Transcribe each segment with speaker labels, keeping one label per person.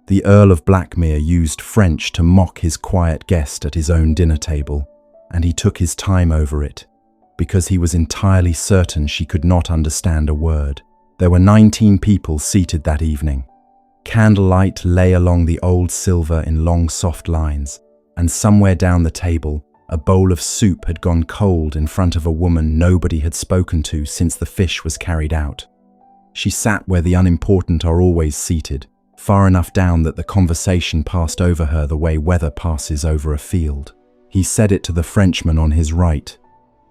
Speaker 1: The Earl of Blackmere used French to mock his quiet guest at his own dinner table, and he took his time over it, because he was entirely certain she could not understand a word. There were 19 people seated that evening. Candlelight lay along the old silver in long soft lines, and somewhere down the table, a bowl of soup had gone cold in front of a woman nobody had spoken to since the fish was carried out. She sat where the unimportant are always seated, far enough down that the conversation passed over her the way weather passes over a field. He said it to the Frenchman on his right.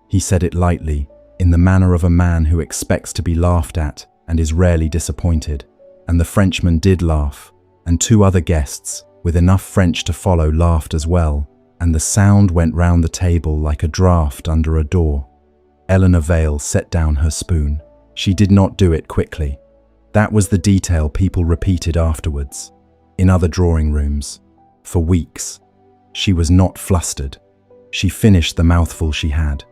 Speaker 1: He said it lightly, in the manner of a man who expects to be laughed at and is rarely disappointed. And the Frenchman did laugh, and 2 other guests, with enough French to follow, laughed as well, and the sound went round the table like a draught under a door. Eleanor Vale set down her spoon. She did not do it quickly. That was the detail people repeated afterwards, in other drawing rooms, for weeks. She was not flustered. She finished the mouthful she had.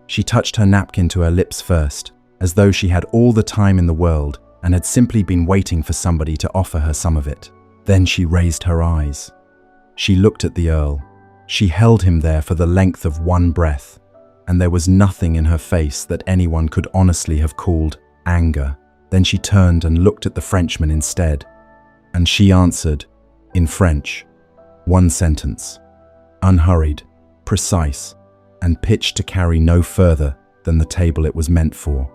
Speaker 1: She touched her napkin to her lips first, as though she had all the time in the world and had simply been waiting for somebody to offer her some of it. Then she raised her eyes. She looked at the Earl. She held him there for the length of one breath, and there was nothing in her face that anyone could honestly have called anger. Then she turned and looked at the Frenchman instead, and she answered, in French, one sentence, unhurried, precise, and pitched to carry no further than the table it was meant for.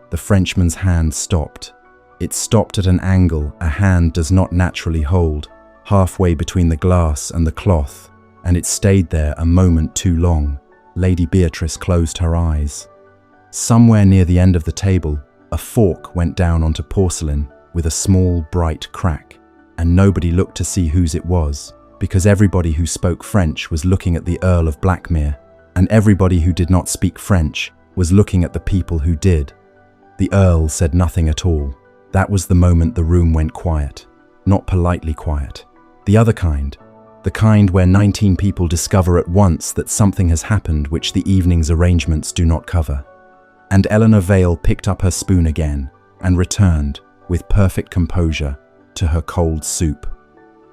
Speaker 1: The Frenchman's hand stopped. It stopped at an angle a hand does not naturally hold, halfway between the glass and the cloth, and it stayed there a moment too long. Lady Beatrice closed her eyes. Somewhere near the end of the table, a fork went down onto porcelain with a small, bright crack, and nobody looked to see whose it was, because everybody who spoke French was looking at the Earl of Blackmere, and everybody who did not speak French was looking at the people who did. The Earl said nothing at all. That was the moment the room went quiet. Not politely quiet. The other kind. The kind where 19 people discover at once that something has happened which the evening's arrangements do not cover. And Eleanor Vale picked up her spoon again and returned, with perfect composure, to her cold soup.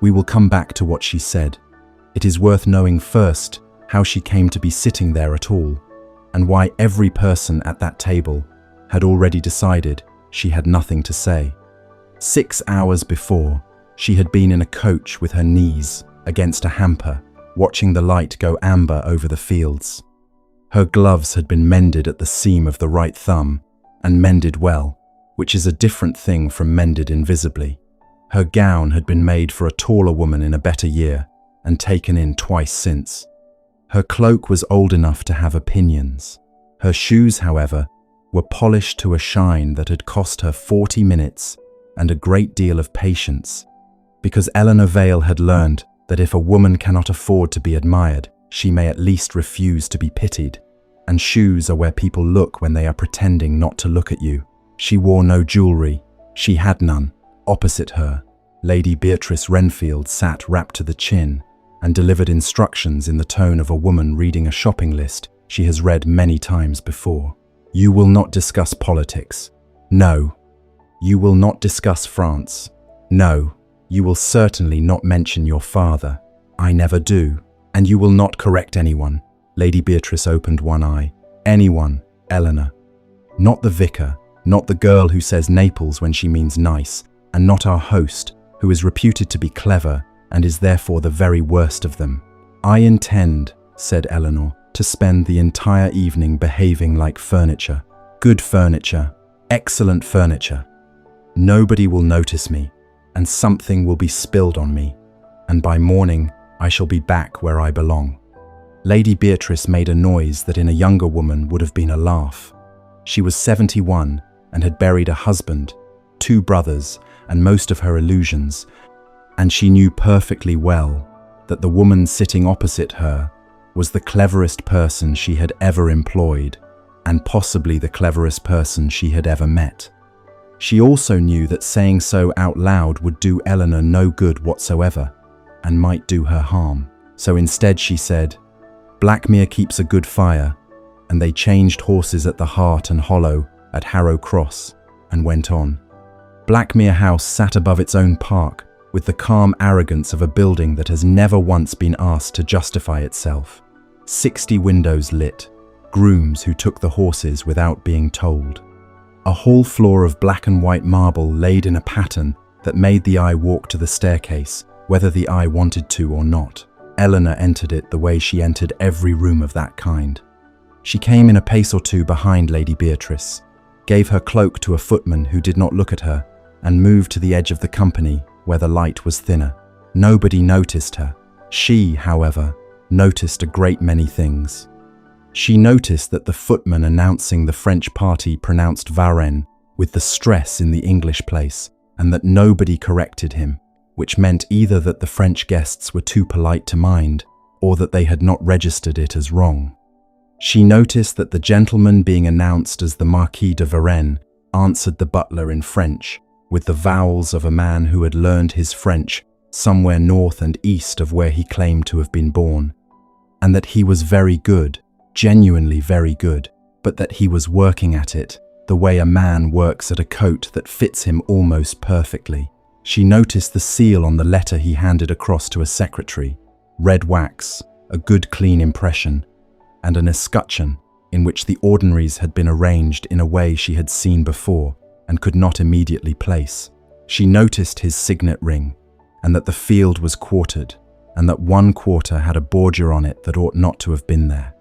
Speaker 1: We will come back to what she said. It is worth knowing first how she came to be sitting there at all, and why every person at that table had already decided she had nothing to say. 6 hours before, she had been in a coach with her knees against a hamper, watching the light go amber over the fields. Her gloves had been mended at the seam of the right thumb, and mended well, which is a different thing from mended invisibly. Her gown had been made for a taller woman in a better year, and taken in twice since. Her cloak was old enough to have opinions. Her shoes, however, were polished to a shine that had cost her 40 minutes and a great deal of patience, because Eleanor Vale had learned that if a woman cannot afford to be admired, she may at least refuse to be pitied, and shoes are where people look when they are pretending not to look at you. She wore no jewellery. She had none. Opposite her, Lady Beatrice Renfield sat wrapped to the chin and delivered instructions in the tone of a woman reading a shopping list she has read many times before. You will not discuss politics. No. You will not discuss France. No. You will certainly not mention your father. I never do. And you will not correct anyone. Lady Beatrice opened one eye. Anyone, Eleanor. Not the vicar, not the girl who says Naples when she means nice, and not our host, who is reputed to be clever and is therefore the very worst of them. I intend, said Eleanor, to spend the entire evening behaving like furniture. Good furniture. Excellent furniture. Nobody will notice me, and something will be spilled on me, and by morning I shall be back where I belong. Lady Beatrice made a noise that in a younger woman would have been a laugh. She was 71 and had buried a husband, 2 brothers, and most of her illusions, and she knew perfectly well that the woman sitting opposite her was the cleverest person she had ever employed, and possibly the cleverest person she had ever met. She also knew that saying so out loud would do Eleanor no good whatsoever, and might do her harm. So instead she said, Blackmere keeps a good fire, and they changed horses at the Hart and Hollow at Harrow Cross, and went on. Blackmere House sat above its own park, with the calm arrogance of a building that has never once been asked to justify itself. 60 windows lit, grooms who took the horses without being told. A hall floor of black and white marble laid in a pattern that made the eye walk to the staircase, whether the eye wanted to or not. Eleanor entered it the way she entered every room of that kind. She came in a pace or two behind Lady Beatrice, gave her cloak to a footman who did not look at her, and moved to the edge of the company where the light was thinner. Nobody noticed her. She, however, noticed a great many things. She noticed that the footman announcing the French party pronounced Varennes with the stress in the English place, and that nobody corrected him, which meant either that the French guests were too polite to mind, or that they had not registered it as wrong. She noticed that the gentleman being announced as the Marquis de Varennes answered the butler in French, with the vowels of a man who had learned his French somewhere north and east of where he claimed to have been born, and that he was very good, genuinely very good, but that he was working at it the way a man works at a coat that fits him almost perfectly. She noticed the seal on the letter he handed across to a secretary, red wax, a good clean impression, and an escutcheon in which the ordinaries had been arranged in a way she had seen before and could not immediately place. She noticed his signet ring, and that the field was quartered, and that one quarter had a border on it that ought not to have been there.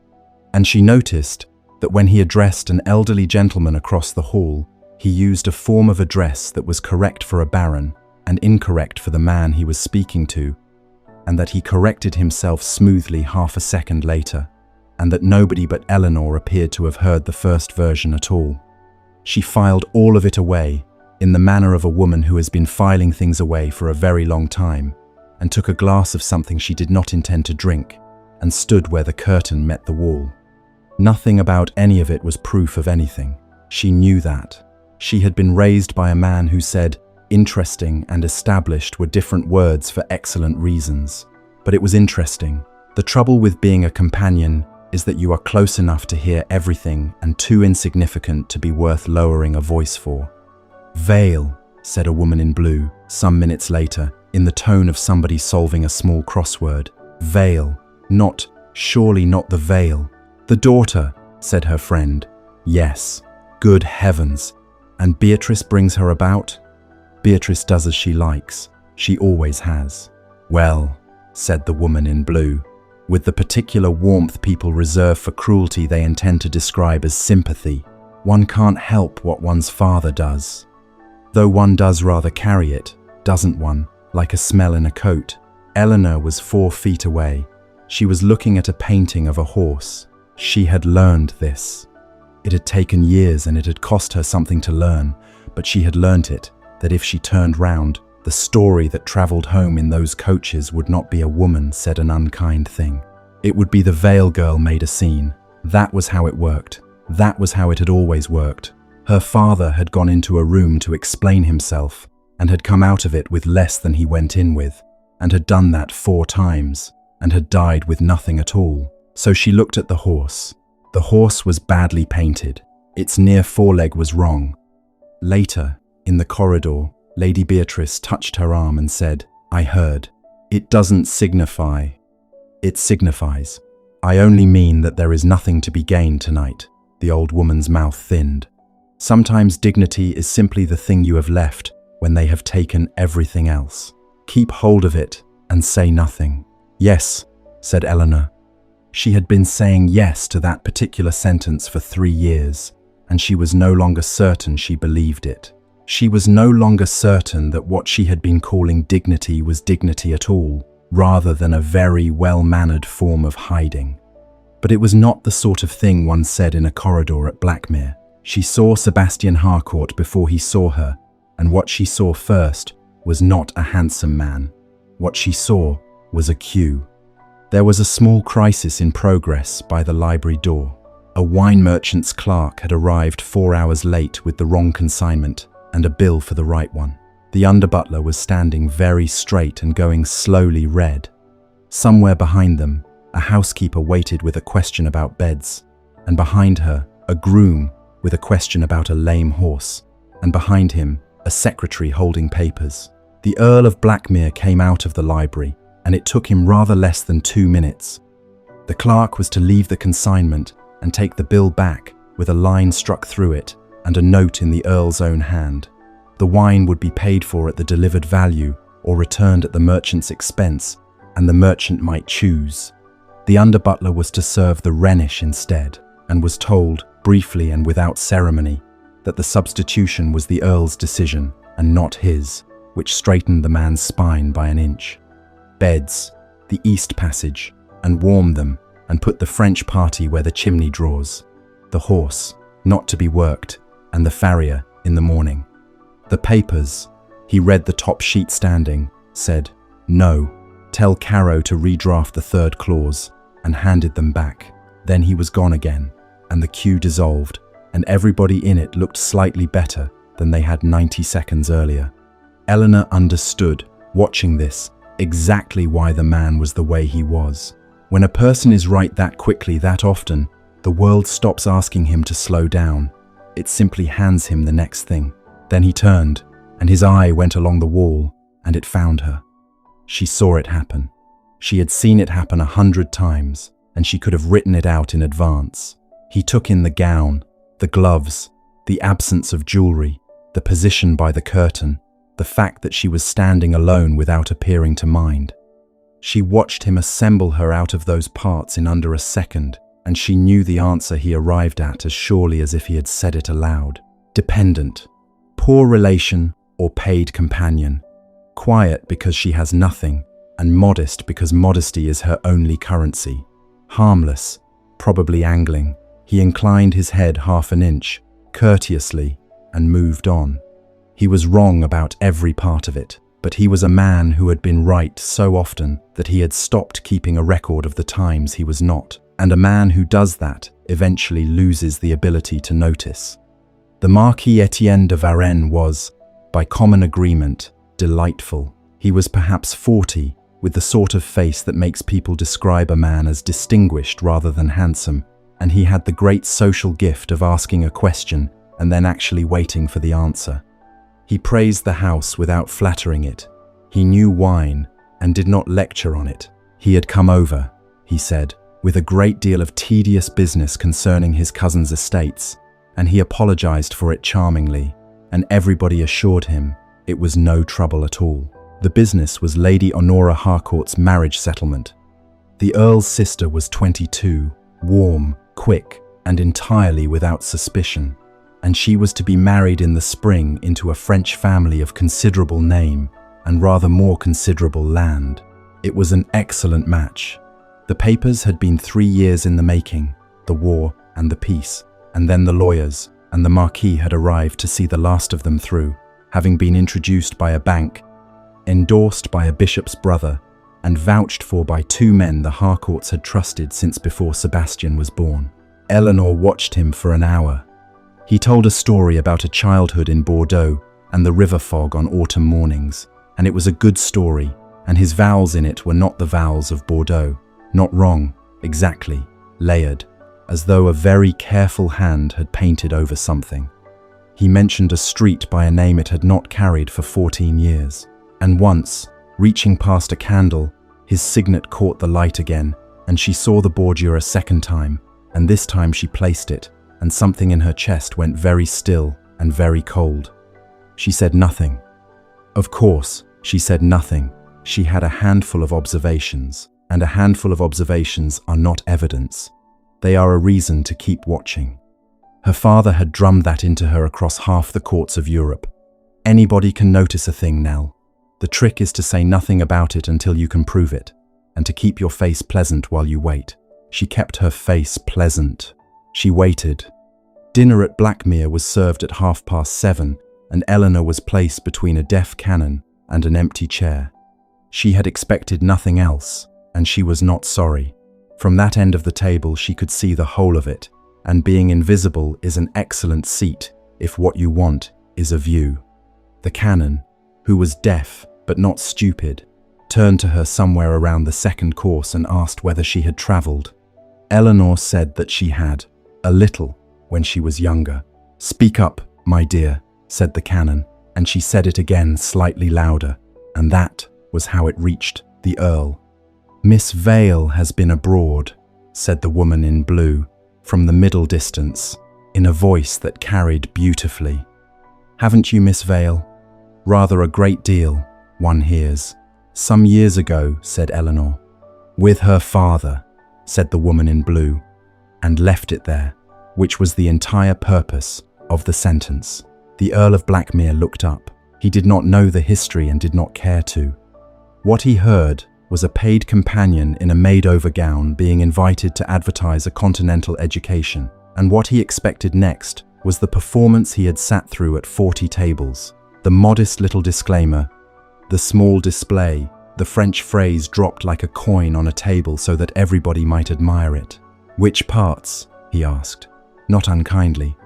Speaker 1: And she noticed that when he addressed an elderly gentleman across the hall, he used a form of address that was correct for a baron and incorrect for the man he was speaking to, and that he corrected himself smoothly half a second later, and that nobody but Eleanor appeared to have heard the first version at all. She filed all of it away, in the manner of a woman who has been filing things away for a very long time, and took a glass of something she did not intend to drink, and stood where the curtain met the wall. Nothing about any of it was proof of anything. She knew that. She had been raised by a man who said interesting and established were different words for excellent reasons. But it was interesting. The trouble with being a companion is that you are close enough to hear everything and too insignificant to be worth lowering a voice for. "Vale," said a woman in blue, some minutes later, in the tone of somebody solving a small crossword. "Vale. Not, surely not the Vale." "The daughter," said her friend. "Yes. Good heavens. And Beatrice brings her about?" "Beatrice does as she likes. She always has." "Well," said the woman in blue, with the particular warmth people reserve for cruelty they intend to describe as sympathy, "one can't help what one's father does. Though one does rather carry it, doesn't one, like a smell in a coat." Eleanor was 4 feet away. She was looking at a painting of a horse. She had learned this. It had taken years and it had cost her something to learn, but she had learnt it, that if she turned round, the story that travelled home in those coaches would not be a woman said an unkind thing. It would be the Vale girl made a scene. That was how it worked. That was how it had always worked. Her father had gone into a room to explain himself, and had come out of it with less than he went in with, and had done that 4 times, and had died with nothing at all. So she looked at the horse. The horse was badly painted. Its near foreleg was wrong. Later, in the corridor, Lady Beatrice touched her arm and said, "I heard. It doesn't signify. It signifies. I only mean that there is nothing to be gained tonight." The old woman's mouth thinned. "Sometimes dignity is simply the thing you have left when they have taken everything else. Keep hold of it and say nothing." "Yes," said Eleanor. She had been saying yes to that particular sentence for 3 years, and she was no longer certain she believed it. She was no longer certain that what she had been calling dignity was dignity at all, rather than a very well-mannered form of hiding. But it was not the sort of thing one said in a corridor at Blackmere. She saw Sebastian Harcourt before he saw her, and what she saw first was not a handsome man. What she saw was a queue. There was a small crisis in progress by the library door. A wine merchant's clerk had arrived 4 hours late with the wrong consignment and a bill for the right one. The under-butler was standing very straight and going slowly red. Somewhere behind them, a housekeeper waited with a question about beds, and behind her, a groom with a question about a lame horse, and behind him, a secretary holding papers. The Earl of Blackmere came out of the library, and it took him rather less than 2 minutes. The clerk was to leave the consignment and take the bill back with a line struck through it and a note in the Earl's own hand. The wine would be paid for at the delivered value or returned at the merchant's expense, and the merchant might choose. The under-butler was to serve the Rhenish instead, and was told, briefly and without ceremony, that the substitution was the Earl's decision and not his, which straightened the man's spine by an inch. Beds, the east passage, and warmed them, and put the French party where the chimney draws. The horse, not to be worked, and the farrier in the morning. The papers, he read the top sheet standing, said, "No, tell Caro to redraft the third clause," and handed them back. Then he was gone again, and the queue dissolved, and everybody in it looked slightly better than they had 90 seconds earlier. Eleanor understood, watching this, exactly why the man was the way he was. When a person is right that quickly, that often, the world stops asking him to slow down. It simply hands him the next thing. Then he turned, and his eye went along the wall, and it found her. She saw it happen. She had seen it happen 100 times, and she could have written it out in advance. He took in the gown, the gloves, the absence of jewelry, the position by the curtain, the fact that she was standing alone without appearing to mind. She watched him assemble her out of those parts in under a second, and she knew the answer he arrived at as surely as if he had said it aloud. Dependent, poor relation or paid companion, quiet because she has nothing, and modest because modesty is her only currency. Harmless, probably angling, he inclined his head half an inch, courteously, and moved on. He was wrong about every part of it, but he was a man who had been right so often that he had stopped keeping a record of the times he was not, and a man who does that eventually loses the ability to notice. The Marquis Etienne de Varennes was, by common agreement, delightful. He was perhaps 40, with the sort of face that makes people describe a man as distinguished rather than handsome, and he had the great social gift of asking a question and then actually waiting for the answer. He praised the house without flattering it. He knew wine and did not lecture on it. He had come over, he said, with a great deal of tedious business concerning his cousin's estates, and he apologized for it charmingly, and everybody assured him it was no trouble at all. The business was Lady Honora Harcourt's marriage settlement. The Earl's sister was 22, warm, quick, and entirely without suspicion, and she was to be married in the spring into a French family of considerable name and rather more considerable land. It was an excellent match. The papers had been 3 years in the making, the war and the peace, and then the lawyers, and the Marquis had arrived to see the last of them through, having been introduced by a bank, endorsed by a bishop's brother, and vouched for by 2 men the Harcourts had trusted since before Sebastian was born. Eleanor watched him for an hour. He told a story about a childhood in Bordeaux and the river fog on autumn mornings, and it was a good story, and his vowels in it were not the vowels of Bordeaux. Not wrong, exactly, layered, as though a very careful hand had painted over something. He mentioned a street by a name it had not carried for 14 years, and once, reaching past a candle, his signet caught the light again, and she saw the bordure a second time, and this time she placed it, and something in her chest went very still and very cold. She said nothing. Of course, she said nothing. She had a handful of observations, and a handful of observations are not evidence. They are a reason to keep watching. Her father had drummed that into her across half the courts of Europe. Anybody can notice a thing, Nell. The trick is to say nothing about it until you can prove it, and to keep your face pleasant while you wait. She kept her face pleasant. She waited. Dinner at Blackmere was served at 7:30, and Eleanor was placed between a deaf canon and an empty chair. She had expected nothing else, and she was not sorry. From that end of the table she could see the whole of it, and being invisible is an excellent seat if what you want is a view. The canon, who was deaf but not stupid, turned to her somewhere around the second course and asked whether she had travelled. Eleanor said that she had, a little, when she was younger. "Speak up, my dear," said the canon, and she said it again slightly louder. and that was how it reached the Earl. "Miss Vale has been abroad," said the woman in blue, from the middle distance, in a voice that carried beautifully. "Haven't you, Miss Vale?" "Rather a great deal," one hears. "Some years ago," said Eleanor. "With her father," said the woman in blue, and left it there, which was the entire purpose of the sentence. The Earl of Blackmere looked up. He did not know the history and did not care to. What he heard was a paid companion in a made-over gown being invited to advertise a continental education, and what he expected next was the performance he had sat through at 40 tables. The modest little disclaimer, the small display, the French phrase dropped like a coin on a table so that everybody might admire it. "Which parts?" he asked, not unkindly,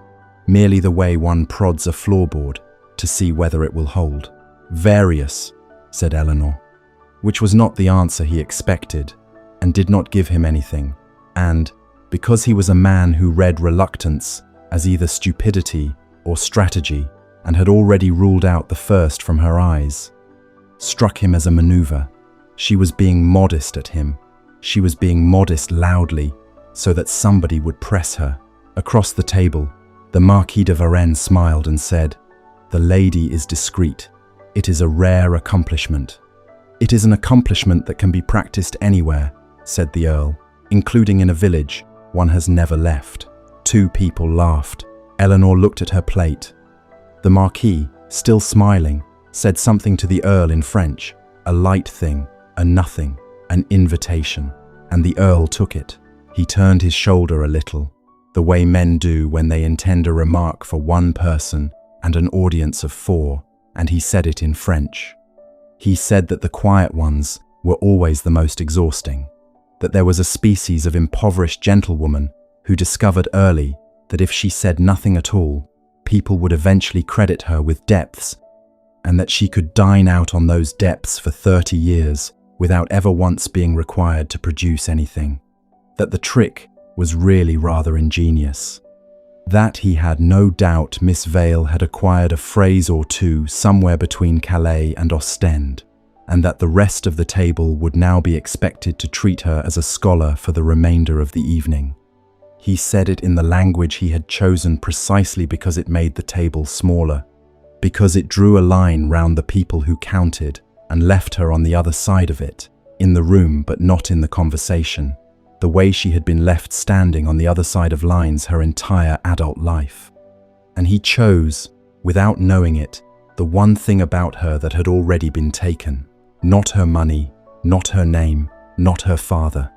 Speaker 1: merely the way one prods a floorboard to see whether it will hold. "Various," said Eleanor, which was not the answer he expected and did not give him anything, and, because he was a man who read reluctance as either stupidity or strategy and had already ruled out the first from her eyes, struck him as a maneuver. She was being modest at him. She was being modest loudly so that somebody would press her. Across the table, the Marquis de Varennes smiled and said, "The lady is discreet. It is a rare accomplishment." "It is an accomplishment that can be practiced anywhere," said the Earl, "including in a village one has never left." Two people laughed. Eleanor looked at her plate. The Marquis, still smiling, said something to the Earl in French, a light thing, a nothing, an invitation, and the Earl took it. He turned his shoulder a little, the way men do when they intend a remark for one person and an audience of 4, and he said it in French. He said that the quiet ones were always the most exhausting, that there was a species of impoverished gentlewoman who discovered early that if she said nothing at all, people would eventually credit her with depths, and that she could dine out on those depths for 30 years without ever once being required to produce anything. That the trick was really rather ingenious. That he had no doubt Miss Vale had acquired a phrase or two somewhere between Calais and Ostend, and that the rest of the table would now be expected to treat her as a scholar for the remainder of the evening. He said it in the language he had chosen precisely because it made the table smaller, because it drew a line round the people who counted and left her on the other side of it, in the room but not in the conversation, the way she had been left standing on the other side of lines her entire adult life. And he chose, without knowing it, the one thing about her that had already been taken. Not her money, not her name, not her father.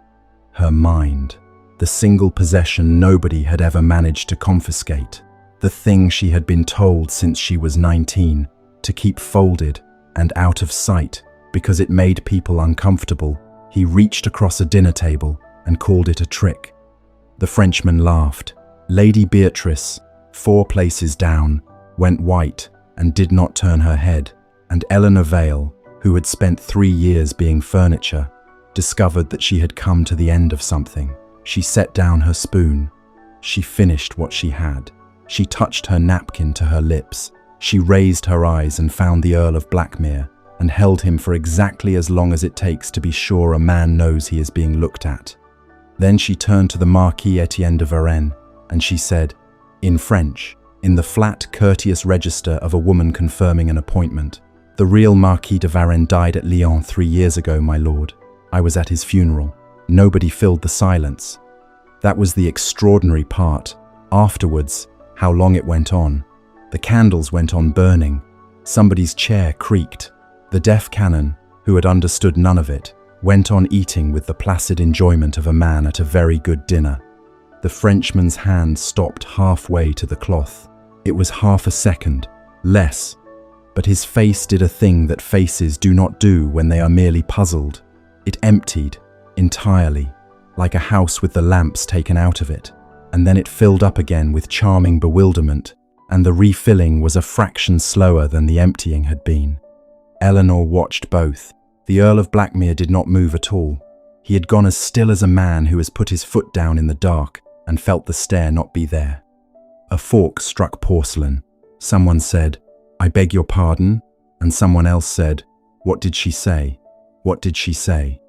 Speaker 1: Her mind. The single possession nobody had ever managed to confiscate. The thing she had been told since she was 19 to keep folded and out of sight because it made people uncomfortable. He reached across a dinner table and called it a trick. The Frenchman laughed. Lady Beatrice, 4 places down, went white and did not turn her head, and Eleanor Vale, who had spent 3 years being furniture, discovered that she had come to the end of something. She set down her spoon. She finished what she had. She touched her napkin to her lips. She raised her eyes and found the Earl of Blackmere and held him for exactly as long as it takes to be sure a man knows he is being looked at. Then she turned to the Marquis Etienne de Varennes and she said, in French, in the flat, courteous register of a woman confirming an appointment, "The real Marquis de Varennes died at Lyon 3 years ago, my lord. I was at his funeral." Nobody filled the silence. That was the extraordinary part. Afterwards, how long it went on. The candles went on burning. Somebody's chair creaked. The deaf canon, who had understood none of it, went on eating with the placid enjoyment of a man at a very good dinner. The Frenchman's hand stopped halfway to the cloth. It was half a second, less, but his face did a thing that faces do not do when they are merely puzzled. It emptied, entirely, like a house with the lamps taken out of it, and then it filled up again with charming bewilderment, and the refilling was a fraction slower than the emptying had been. Eleanor watched both. The Earl of Blackmere did not move at all. He had gone as still as a man who has put his foot down in the dark and felt the stare not be there. A fork struck porcelain. Someone said, "I beg your pardon," and someone else said, What did she say? What did she say?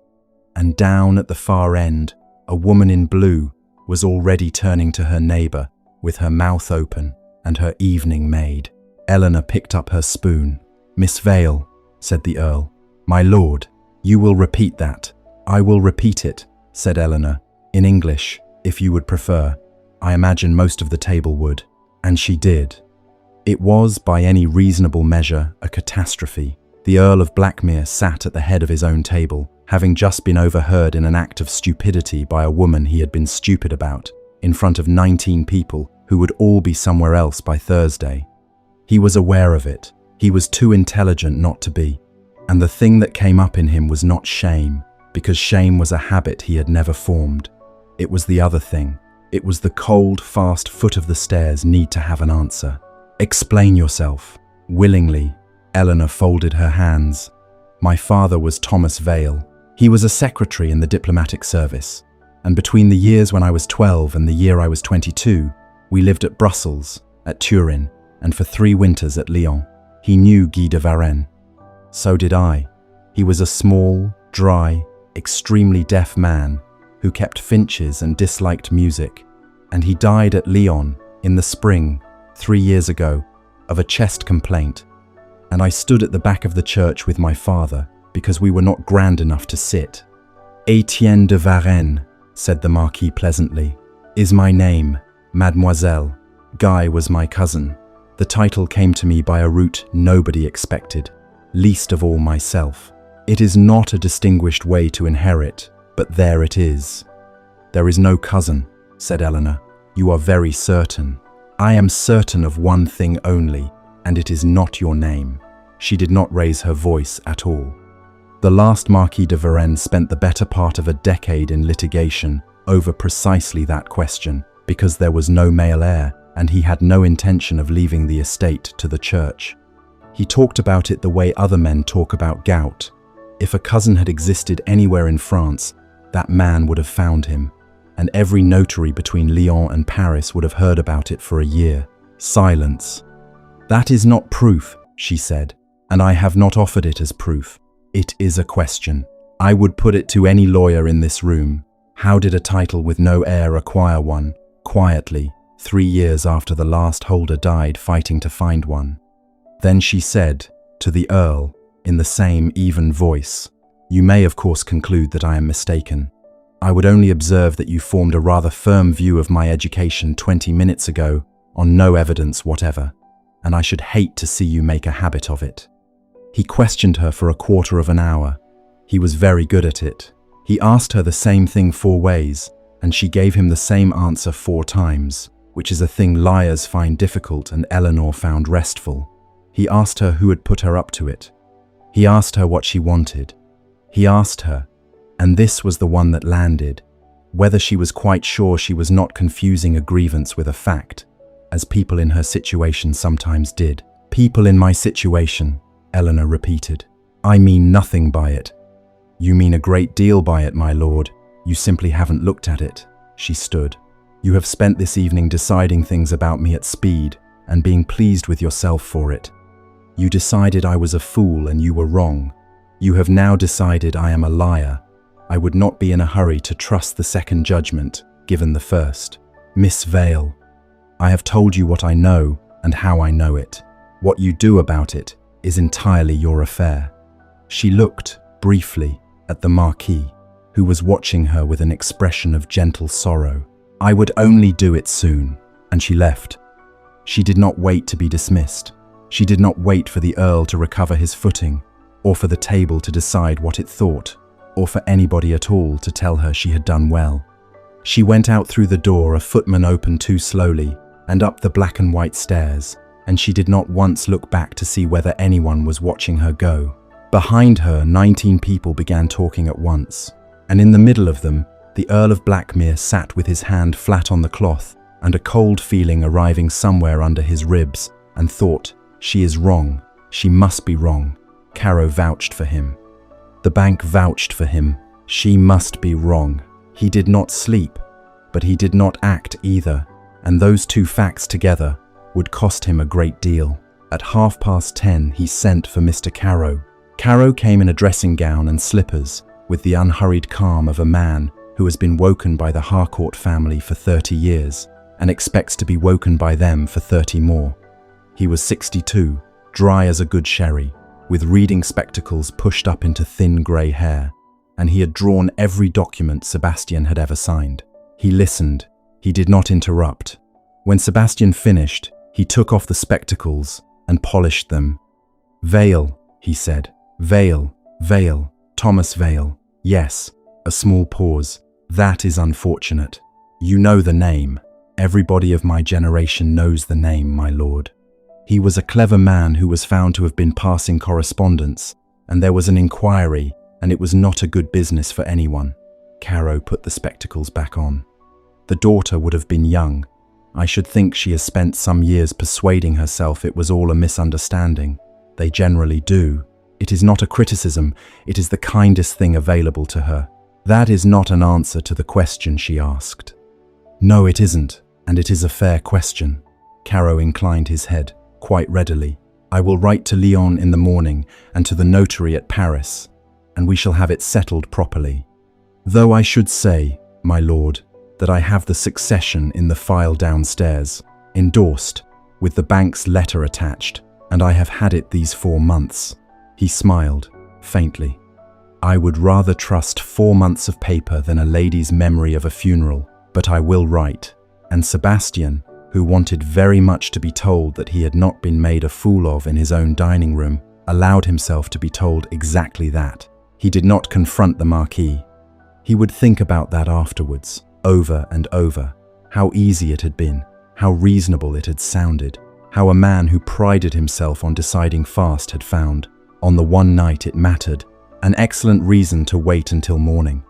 Speaker 1: And down at the far end, a woman in blue was already turning to her neighbour with her mouth open and her evening maid. Eleanor picked up her spoon. "Miss Vale," said the Earl. "My lord, you will repeat that." "I will repeat it," said Eleanor, "in English, if you would prefer. I imagine most of the table would." And she did. It was, by any reasonable measure, a catastrophe. The Earl of Blackmere sat at the head of his own table, having just been overheard in an act of stupidity by a woman he had been stupid about, in front of 19 people who would all be somewhere else by Thursday. He was aware of it. He was too intelligent not to be. And the thing that came up in him was not shame, because shame was a habit he had never formed. It was the other thing. It was the cold, fast foot of the stairs need to have an answer. "Explain yourself." Willingly, Eleanor folded her hands. "My father was Thomas Vale. He was a secretary in the diplomatic service, and between the years when I was 12 and the year I was 22, we lived at Brussels, at Turin, and for 3 winters at Lyon. He knew Guy de Varenne. So did I. He was a small, dry, extremely deaf man who kept finches and disliked music, and he died at Lyon in the spring, 3 years ago, of a chest complaint. And I stood at the back of the church with my father because we were not grand enough to sit." "Etienne de Varenne," said the Marquis pleasantly, "is my name, mademoiselle. Guy was my cousin. The title came to me by a route nobody expected, least of all myself. It is not a distinguished way to inherit, but there it is." "There is no cousin," said Eleanor. "You are very certain." "I am certain of one thing only, and it is not your name." She did not raise her voice at all. The last Marquis de Varenne spent the better part of a decade in litigation over precisely that question, because there was no male heir, and he had no intention of leaving the estate to the church. He talked about it the way other men talk about gout. If a cousin had existed anywhere in France, that man would have found him, and every notary between Lyon and Paris would have heard about it for a year. Silence. "That is not proof," she said, "and I have not offered it as proof. It is a question. I would put it to any lawyer in this room. How did a title with no heir acquire one, quietly, 3 years after the last holder died fighting to find one?" Then she said, to the Earl, in the same even voice, "You may of course conclude that I am mistaken. I would only observe that you formed a rather firm view of my education 20 minutes ago on no evidence whatever, and I should hate to see you make a habit of it." He questioned her for a quarter of an hour. He was very good at it. He asked her the same thing 4 ways, and she gave him the same answer 4 times, which is a thing liars find difficult and Eleanor found restful. He asked her who had put her up to it. He asked her what she wanted. He asked her, and this was the one that landed, whether she was quite sure she was not confusing a grievance with a fact, as people in her situation sometimes did. "People in my situation," Eleanor repeated. "I mean nothing by it." "You mean a great deal by it, my lord. You simply haven't looked at it." She stood. "You have spent this evening deciding things about me at speed and being pleased with yourself for it. You decided I was a fool and you were wrong. You have now decided I am a liar. I would not be in a hurry to trust the second judgment, given the first. Miss Vale, I have told you what I know and how I know it. What you do about it is entirely your affair." She looked, briefly, at the Marquis, who was watching her with an expression of gentle sorrow. "I would only do it soon," and she left. She did not wait to be dismissed. She did not wait for the Earl to recover his footing, or for the table to decide what it thought, or for anybody at all to tell her she had done well. She went out through the door a footman opened too slowly, and up the black and white stairs, and she did not once look back to see whether anyone was watching her go. Behind her, 19 people began talking at once, and in the middle of them, the Earl of Blackmere sat with his hand flat on the cloth, and a cold feeling arriving somewhere under his ribs, and thought, "She is wrong. She must be wrong. Caro vouched for him. The bank vouched for him. She must be wrong." He did not sleep, but he did not act either, and those 2 facts together would cost him a great deal. At 10:30 he sent for Mr. Caro. Caro came in a dressing gown and slippers, with the unhurried calm of a man who has been woken by the Harcourt family for 30 years and expects to be woken by them for 30 more. He was 62, dry as a good sherry, with reading spectacles pushed up into thin grey hair, and he had drawn every document Sebastian had ever signed. He listened. He did not interrupt. When Sebastian finished, he took off the spectacles and polished them. "Vale," he said. "Vale, Vale, Thomas Vale. Yes." A small pause. "That is unfortunate. You know the name. Everybody of my generation knows the name, my lord. He was a clever man who was found to have been passing correspondence, and there was an inquiry, and it was not a good business for anyone." Caro put the spectacles back on. "The daughter would have been young. I should think she has spent some years persuading herself it was all a misunderstanding. They generally do. It is not a criticism, it is the kindest thing available to her. That is not an answer to the question she asked." "No, it isn't, and it is a fair question." Caro inclined his head, quite readily. "I will write to Lyon in the morning and to the notary at Paris, and we shall have it settled properly. Though I should say, my lord, that I have the succession in the file downstairs, endorsed, with the bank's letter attached, and I have had it these 4 months." He smiled, faintly. "I would rather trust 4 months of paper than a lady's memory of a funeral, but I will write." And Sebastian, who wanted very much to be told that he had not been made a fool of in his own dining room, allowed himself to be told exactly that. He did not confront the Marquis. He would think about that afterwards, over and over, how easy it had been, how reasonable it had sounded, how a man who prided himself on deciding fast had found, on the one night it mattered, an excellent reason to wait until morning.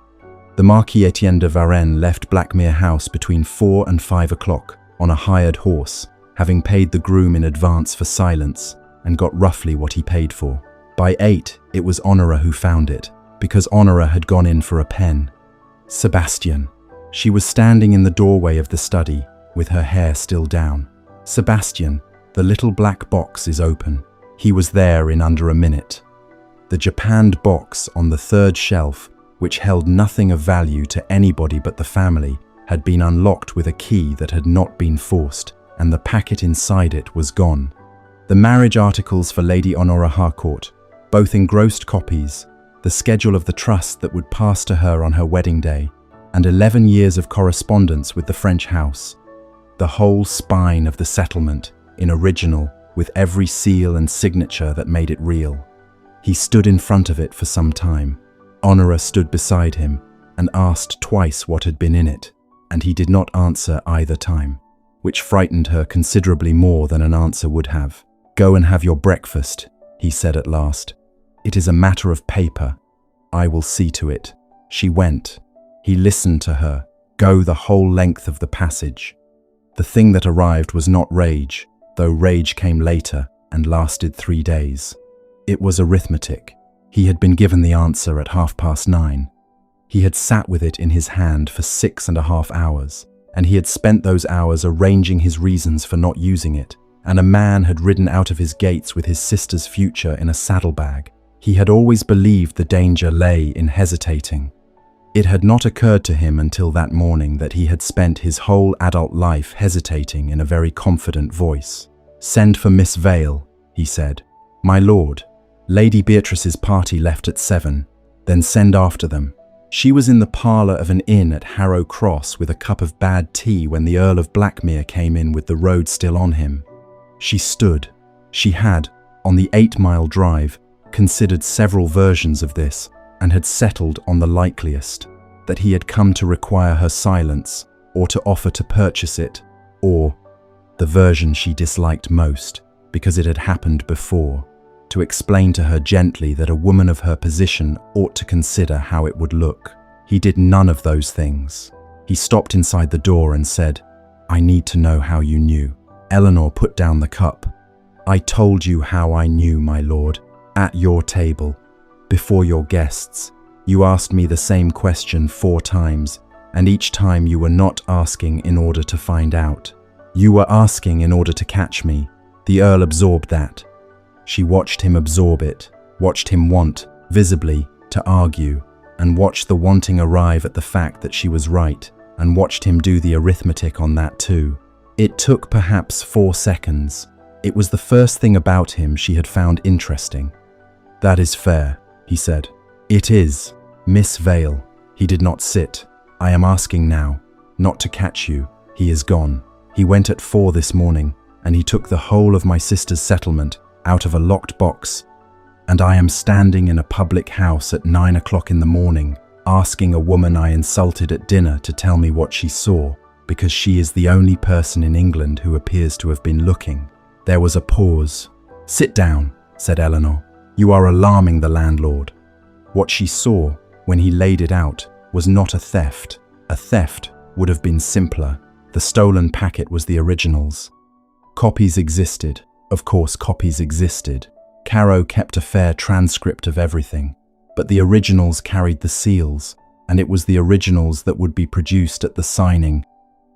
Speaker 1: The Marquis Etienne de Varennes left Blackmere House between 4 and 5 o'clock on a hired horse, having paid the groom in advance for silence, and got roughly what he paid for. By 8, it was Honora who found it, because Honora had gone in for a pen. Sebastian. She was standing in the doorway of the study, with her hair still down. "Sebastian, the little black box is open." He was there in under a minute. The japanned box on the 3rd shelf, which held nothing of value to anybody but the family, had been unlocked with a key that had not been forced, and the packet inside it was gone. The marriage articles for Lady Honora Harcourt, both engrossed copies, the schedule of the trust that would pass to her on her wedding day, and 11 years of correspondence with the French house. The whole spine of the settlement, in original, with every seal and signature that made it real. He stood in front of it for some time. Honora stood beside him and asked twice what had been in it, and he did not answer either time, which frightened her considerably more than an answer would have. "Go and have your breakfast," he said at last. "It is a matter of paper. I will see to it." She went. He listened to her go the whole length of the passage. The thing that arrived was not rage, though rage came later and lasted 3 days. It was arithmetic. He had been given the answer at 9:30. He had sat with it in his hand for 6.5 hours, and he had spent those hours arranging his reasons for not using it, and a man had ridden out of his gates with his sister's future in a saddlebag. He had always believed the danger lay in hesitating. It had not occurred to him until that morning that he had spent his whole adult life hesitating in a very confident voice. "Send for Miss Vale," he said. "My lord, Lady Beatrice's party left at 7, then send after them." She was in the parlour of an inn at Harrow Cross with a cup of bad tea when the Earl of Blackmere came in with the road still on him. She stood. She had, on the 8-mile drive, considered several versions of this, and had settled on the likeliest, that he had come to require her silence, or to offer to purchase it, or, the version she disliked most, because it had happened before, to explain to her gently that a woman of her position ought to consider how it would look. He did none of those things. He stopped inside the door and said, "I need to know how you knew." Eleanor put down the cup. "I told you how I knew, my lord, at your table. Before your guests, you asked me the same question 4 times, and each time you were not asking in order to find out. You were asking in order to catch me. The Earl absorbed that." She watched him absorb it, watched him want, visibly, to argue, and watched the wanting arrive at the fact that she was right, and watched him do the arithmetic on that too. It took perhaps 4 seconds. It was the first thing about him she had found interesting. "That is fair," he said. "It is, Miss Vale." He did not sit. "I am asking now, not to catch you. He is gone. He went at 4 this morning, and he took the whole of my sister's settlement out of a locked box. And I am standing in a public house at 9 o'clock in the morning, asking a woman I insulted at dinner to tell me what she saw, because she is the only person in England who appears to have been looking." There was a pause. "Sit down," said Eleanor. "You are alarming the landlord." What she saw, when he laid it out, was not a theft. A theft would have been simpler. The stolen packet was the originals. Copies existed. Of course, copies existed. Caro kept a fair transcript of everything. But the originals carried the seals, and it was the originals that would be produced at the signing.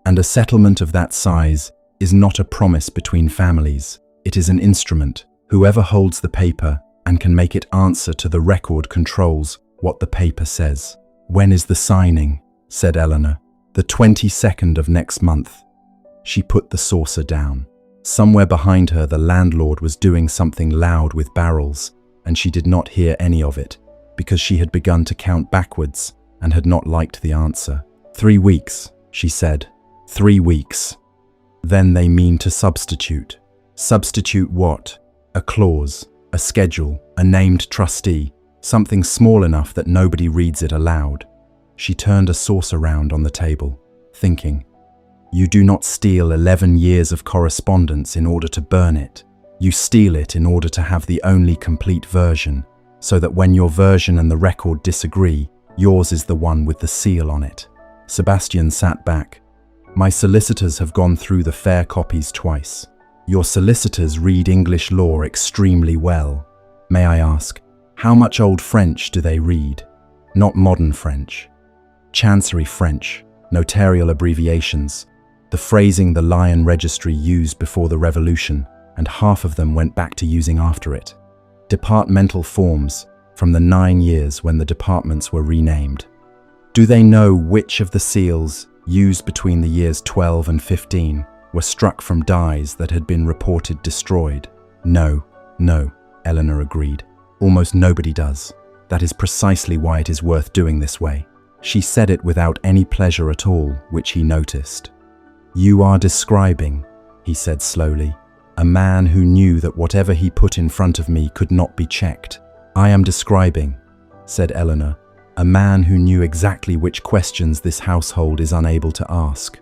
Speaker 1: And a settlement of that size is not a promise between families. It is an instrument. Whoever holds the paper and can make it answer to the record controls what the paper says. "When is the signing?" said Eleanor. "The 22nd of next month." She put the saucer down. Somewhere behind her, the landlord was doing something loud with barrels, and she did not hear any of it, because she had begun to count backwards and had not liked the answer. 3 weeks, she said. 3 weeks. Then they mean to substitute. Substitute what? A clause, a schedule, a named trustee, something small enough that nobody reads it aloud. She turned a saucer round on the table, thinking, "You do not steal 11 years of correspondence in order to burn it. You steal it in order to have the only complete version, so that when your version and the record disagree, yours is the one with the seal on it." Sebastian sat back. "My solicitors have gone through the fair copies twice. Your solicitors read English law extremely well. May I ask, how much Old French do they read? Not modern French. Chancery French, notarial abbreviations, the phrasing the Lion Registry used before the Revolution, and half of them went back to using after it. Departmental forms, from the 9 years when the departments were renamed. Do they know which of the seals used between the years 12 and 15 were struck from dies that had been reported destroyed? No, Eleanor agreed. Almost nobody does. That is precisely why it is worth doing this way. She said it without any pleasure at all, which he noticed. "You are describing," he said slowly, "a man who knew that whatever he put in front of me could not be checked." "I am describing," said Eleanor, "a man who knew exactly which questions this household is unable to ask."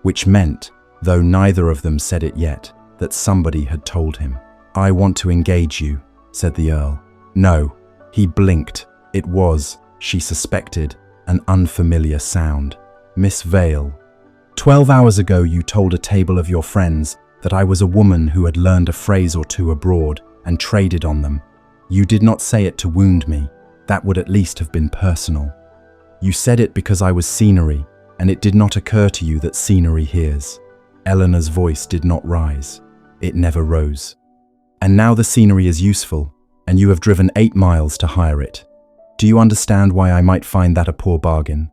Speaker 1: Which meant, though neither of them said it yet, that somebody had told him. "I want to engage you," said the Earl. "No." He blinked. It was, she suspected, an unfamiliar sound. "Miss Vale, 12 hours ago you told a table of your friends that I was a woman who had learned a phrase or two abroad and traded on them. You did not say it to wound me. That would at least have been personal. You said it because I was scenery, and it did not occur to you that scenery hears." Eleanor's voice did not rise. It never rose. "And now the scenery is useful, and you have driven 8 miles to hire it. Do you understand why I might find that a poor bargain?"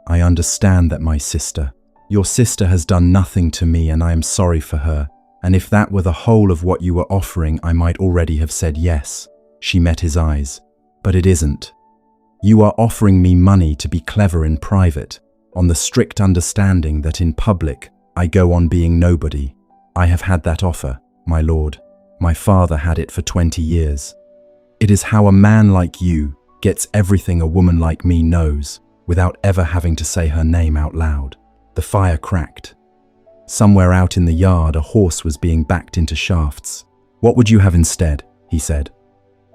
Speaker 1: "I understand that, my sister. Your sister has done nothing to me, and I am sorry for her, and if that were the whole of what you were offering, I might already have said yes." She met his eyes. "But it isn't. You are offering me money to be clever in private, on the strict understanding that in public I go on being nobody. I have had that offer, my lord. My father had it for 20 years. It is how a man like you gets everything a woman like me knows, without ever having to say her name out loud." The fire cracked. Somewhere out in the yard, a horse was being backed into shafts. "What would you have instead?" he said.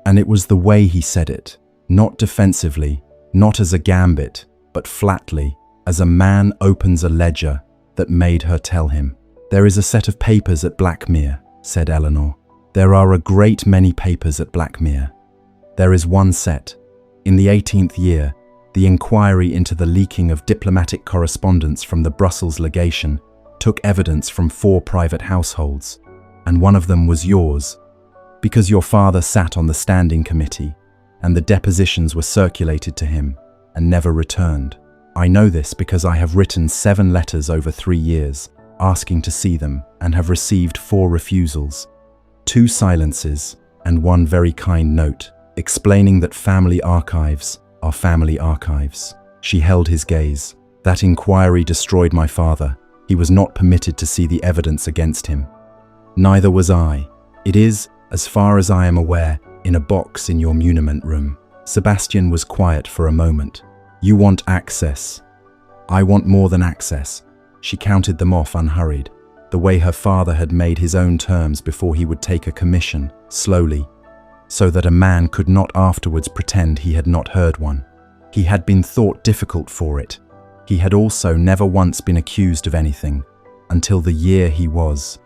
Speaker 1: And it was the way he said it, not defensively, not as a gambit, but flatly, as a man opens a ledger, that made her tell him. "There is a set of papers at Blackmere," said Eleanor. "There are a great many papers at Blackmere. There is one set. In the 18th year, the inquiry into the leaking of diplomatic correspondence from the Brussels legation took evidence from 4 private households, and one of them was yours, Because your father sat on the standing committee, and the depositions were circulated to him and never returned. I know this because I have written 7 letters over 3 years, asking to see them, and have received 4 refusals, 2 silences, and 1 very kind note, explaining that family archives are family archives. She held his gaze. That inquiry destroyed my father. He was not permitted to see the evidence against him. Neither was I. It is, as far as I am aware, in a box in your muniment room. Sebastian was quiet for a moment. You want access. I want more than access. She counted them off unhurried, the way her father had made his own terms before he would take a commission, slowly, so that a man could not afterwards pretend he had not heard one. He had been thought difficult for it. He had also never once been accused of anything, until the year he was.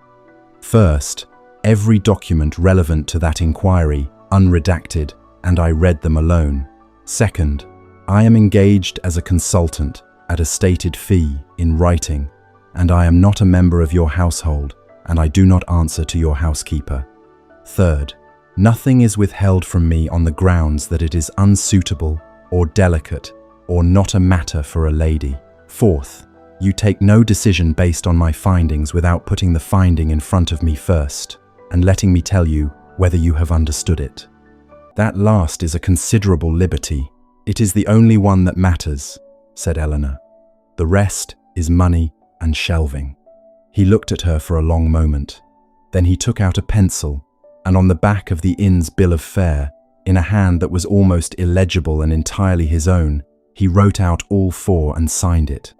Speaker 1: First, every document relevant to that inquiry, unredacted, and I read them alone. Second, I am engaged as a consultant at a stated fee in writing, and I am not a member of your household, and I do not answer to your housekeeper. Third, nothing is withheld from me on the grounds that it is unsuitable or delicate or not a matter for a lady. Fourth, you take no decision based on my findings without putting the finding in front of me first and letting me tell you whether you have understood it. That last is a considerable liberty. It is the only one that matters, said Eleanor. The rest is money and shelving. He looked at her for a long moment. Then he took out a pencil, and on the back of the inn's bill of fare, in a hand that was almost illegible and entirely his own, he wrote out all 4 and signed it.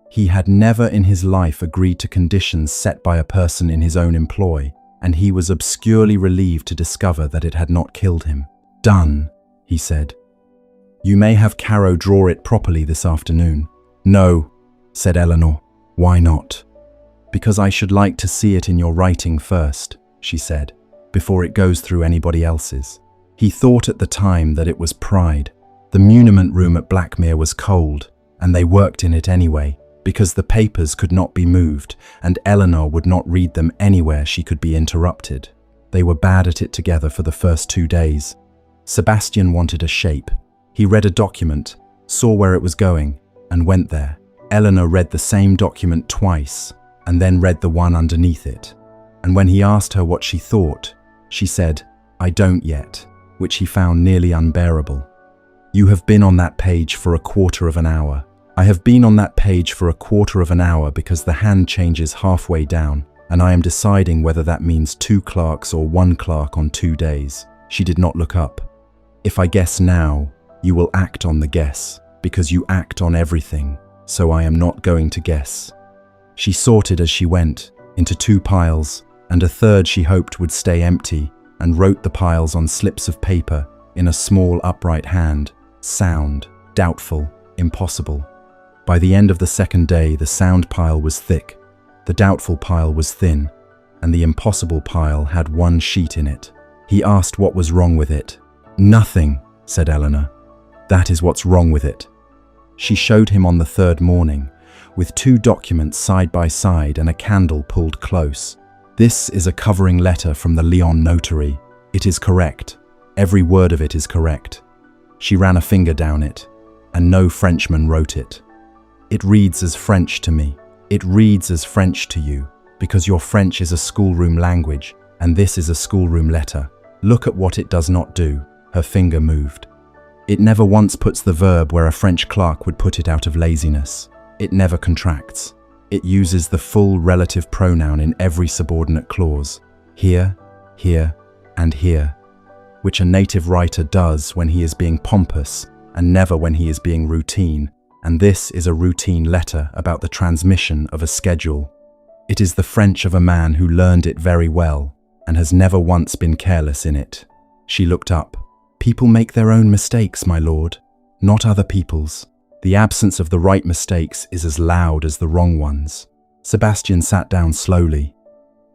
Speaker 1: He had never in his life agreed to conditions set by a person in his own employ, and he was obscurely relieved to discover that it had not killed him. Done, he said. You may have Caro draw it properly this afternoon. No, said Eleanor. Why not? Because I should like to see it in your writing first, she said, before it goes through anybody else's. He thought at the time that it was pride. The muniment room at Blackmere was cold, and they worked in it anyway, because the papers could not be moved, and Eleanor would not read them anywhere she could be interrupted. They were bad at it together for the first 2 days. Sebastian wanted a shape. He read a document, saw where it was going, and went there. Eleanor read the same document twice, and then read the one underneath it. And when he asked her what she thought, she said, I don't yet, which he found nearly unbearable. You have been on that page for a quarter of an hour. I have been on that page for a quarter of an hour because the hand changes halfway down, and I am deciding whether that means 2 clerks or 1 clerk on 2 days. She did not look up. If I guess now, you will act on the guess, because you act on everything, so I am not going to guess. She sorted as she went, into 2 piles, and a third she hoped would stay empty, and wrote the piles on slips of paper in a small upright hand. Sound, doubtful, impossible. By the end of the 2nd day, the sound pile was thick, the doubtful pile was thin, and the impossible pile had 1 sheet in it. He asked what was wrong with it. Nothing, said Eleanor. That is what's wrong with it. She showed him on the 3rd morning, with 2 documents side by side and a candle pulled close. This is a covering letter from the Lyon notary. It is correct. Every word of it is correct. She ran a finger down it, and no Frenchman wrote it. It reads as French to me. It reads as French to you, because your French is a schoolroom language, and this is a schoolroom letter. Look at what it does not do. Her finger moved. It never once puts the verb where a French clerk would put it out of laziness. It never contracts. It uses the full relative pronoun in every subordinate clause. Here, here, and here, which a native writer does when he is being pompous and never when he is being routine, and this is a routine letter about the transmission of a schedule. It is the French of a man who learned it very well and has never once been careless in it. She looked up. People make their own mistakes, my lord, not other people's. The absence of the right mistakes is as loud as the wrong ones. Sebastian sat down slowly.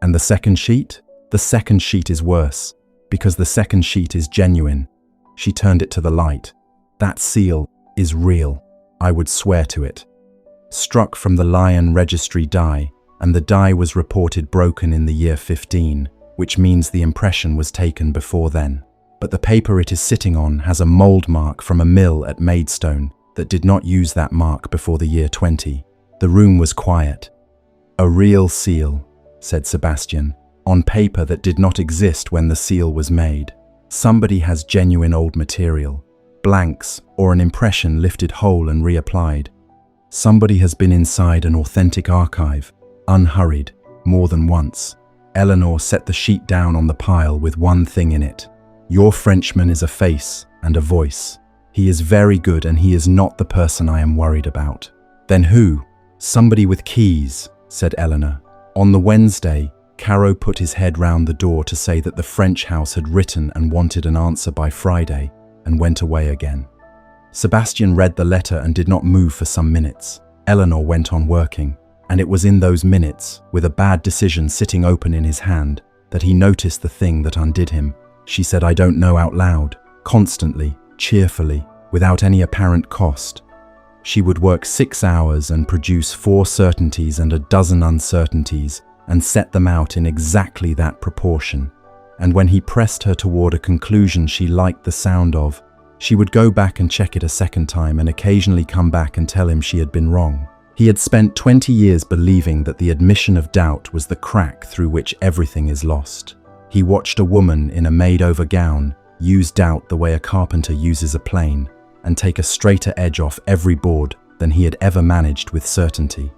Speaker 1: And the 2nd sheet? The 2nd sheet is worse, because the 2nd sheet is genuine. She turned it to the light. That seal is real. I would swear to it. Struck from the Lyon registry die, and the die was reported broken in the year 15, which means the impression was taken before then. But the paper it is sitting on has a mould mark from a mill at Maidstone that did not use that mark before the year 20. The room was quiet. "A real seal," said Sebastian, "on paper that did not exist when the seal was made. Somebody has genuine old material, blanks or an impression lifted whole and reapplied. Somebody has been inside an authentic archive, unhurried, more than once." Eleanor set the sheet down on the pile with one thing in it. "Your Frenchman is a face and a voice. He is very good and he is not the person I am worried about." "Then who?" "Somebody with keys," said Eleanor. On the Wednesday, Caro put his head round the door to say that the French house had written and wanted an answer by Friday, and went away again. Sebastian read the letter and did not move for some minutes. Eleanor went on working, and it was in those minutes, with a bad decision sitting open in his hand, that he noticed the thing that undid him. She said "I don't know" out loud, constantly, cheerfully, without any apparent cost. She would work 6 hours and produce 4 certainties and a dozen uncertainties, and set them out in exactly that proportion. And when he pressed her toward a conclusion she liked the sound of, she would go back and check it a second time and occasionally come back and tell him she had been wrong. He had spent 20 years believing that the admission of doubt was the crack through which everything is lost. He watched a woman in a made-over gown use doubt the way a carpenter uses a plane, and take a straighter edge off every board than he had ever managed with certainty.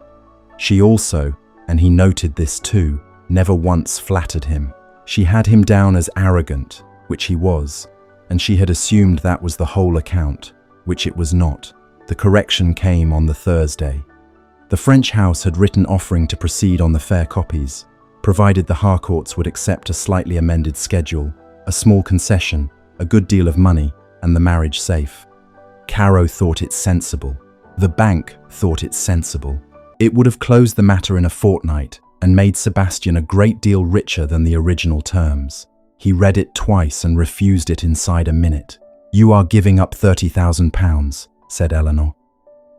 Speaker 1: She also, and he noted this too, never once flattered him. She had him down as arrogant, which he was, and she had assumed that was the whole account, which it was not. The correction came on the Thursday. The French house had written offering to proceed on the fair copies, provided the Harcourts would accept a slightly amended schedule, a small concession, a good deal of money, and the marriage safe. Caro thought it sensible. The bank thought it sensible. It would have closed the matter in a fortnight and made Sebastian a great deal richer than the original terms. He read it twice and refused it inside a minute. "You are giving up £30,000, said Eleanor.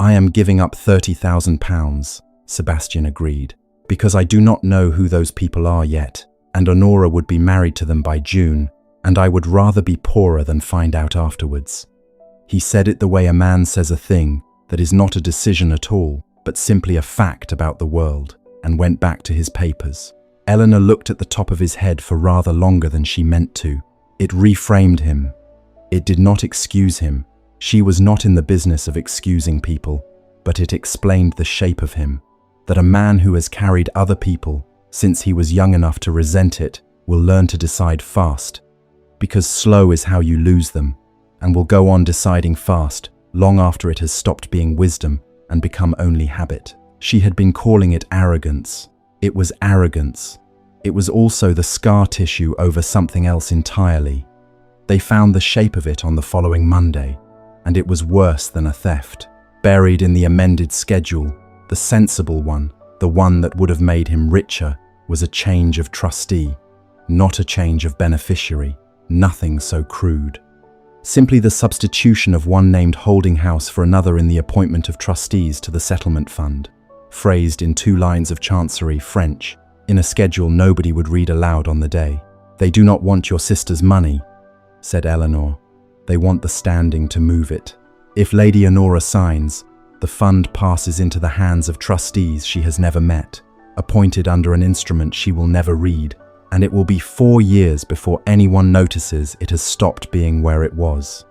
Speaker 1: "I am giving up £30,000, Sebastian agreed, "because I do not know who those people are yet, and Honora would be married to them by June, and I would rather be poorer than find out afterwards." He said it the way a man says a thing that is not a decision at all, but simply a fact about the world, and went back to his papers. Eleanor looked at the top of his head for rather longer than she meant to. It reframed him. It did not excuse him. She was not in the business of excusing people, but it explained the shape of him, that a man who has carried other people since he was young enough to resent it will learn to decide fast, because slow is how you lose them, and will go on deciding fast long after it has stopped being wisdom and become only habit. She had been calling it arrogance. It was arrogance. It was also the scar tissue over something else entirely. They found the shape of it on the following Monday, and it was worse than a theft. Buried in the amended schedule, the sensible one, the one that would have made him richer, was a change of trustee, not a change of beneficiary, nothing so crude. Simply the substitution of one named holding house for another in the appointment of trustees to the settlement fund, phrased in 2 lines of chancery French, in a schedule nobody would read aloud on the day. "They do not want your sister's money," said Eleanor. "They want the standing to move it. If Lady Honora signs, the fund passes into the hands of trustees she has never met, appointed under an instrument she will never read, and it will be 4 years before anyone notices it has stopped being where it was.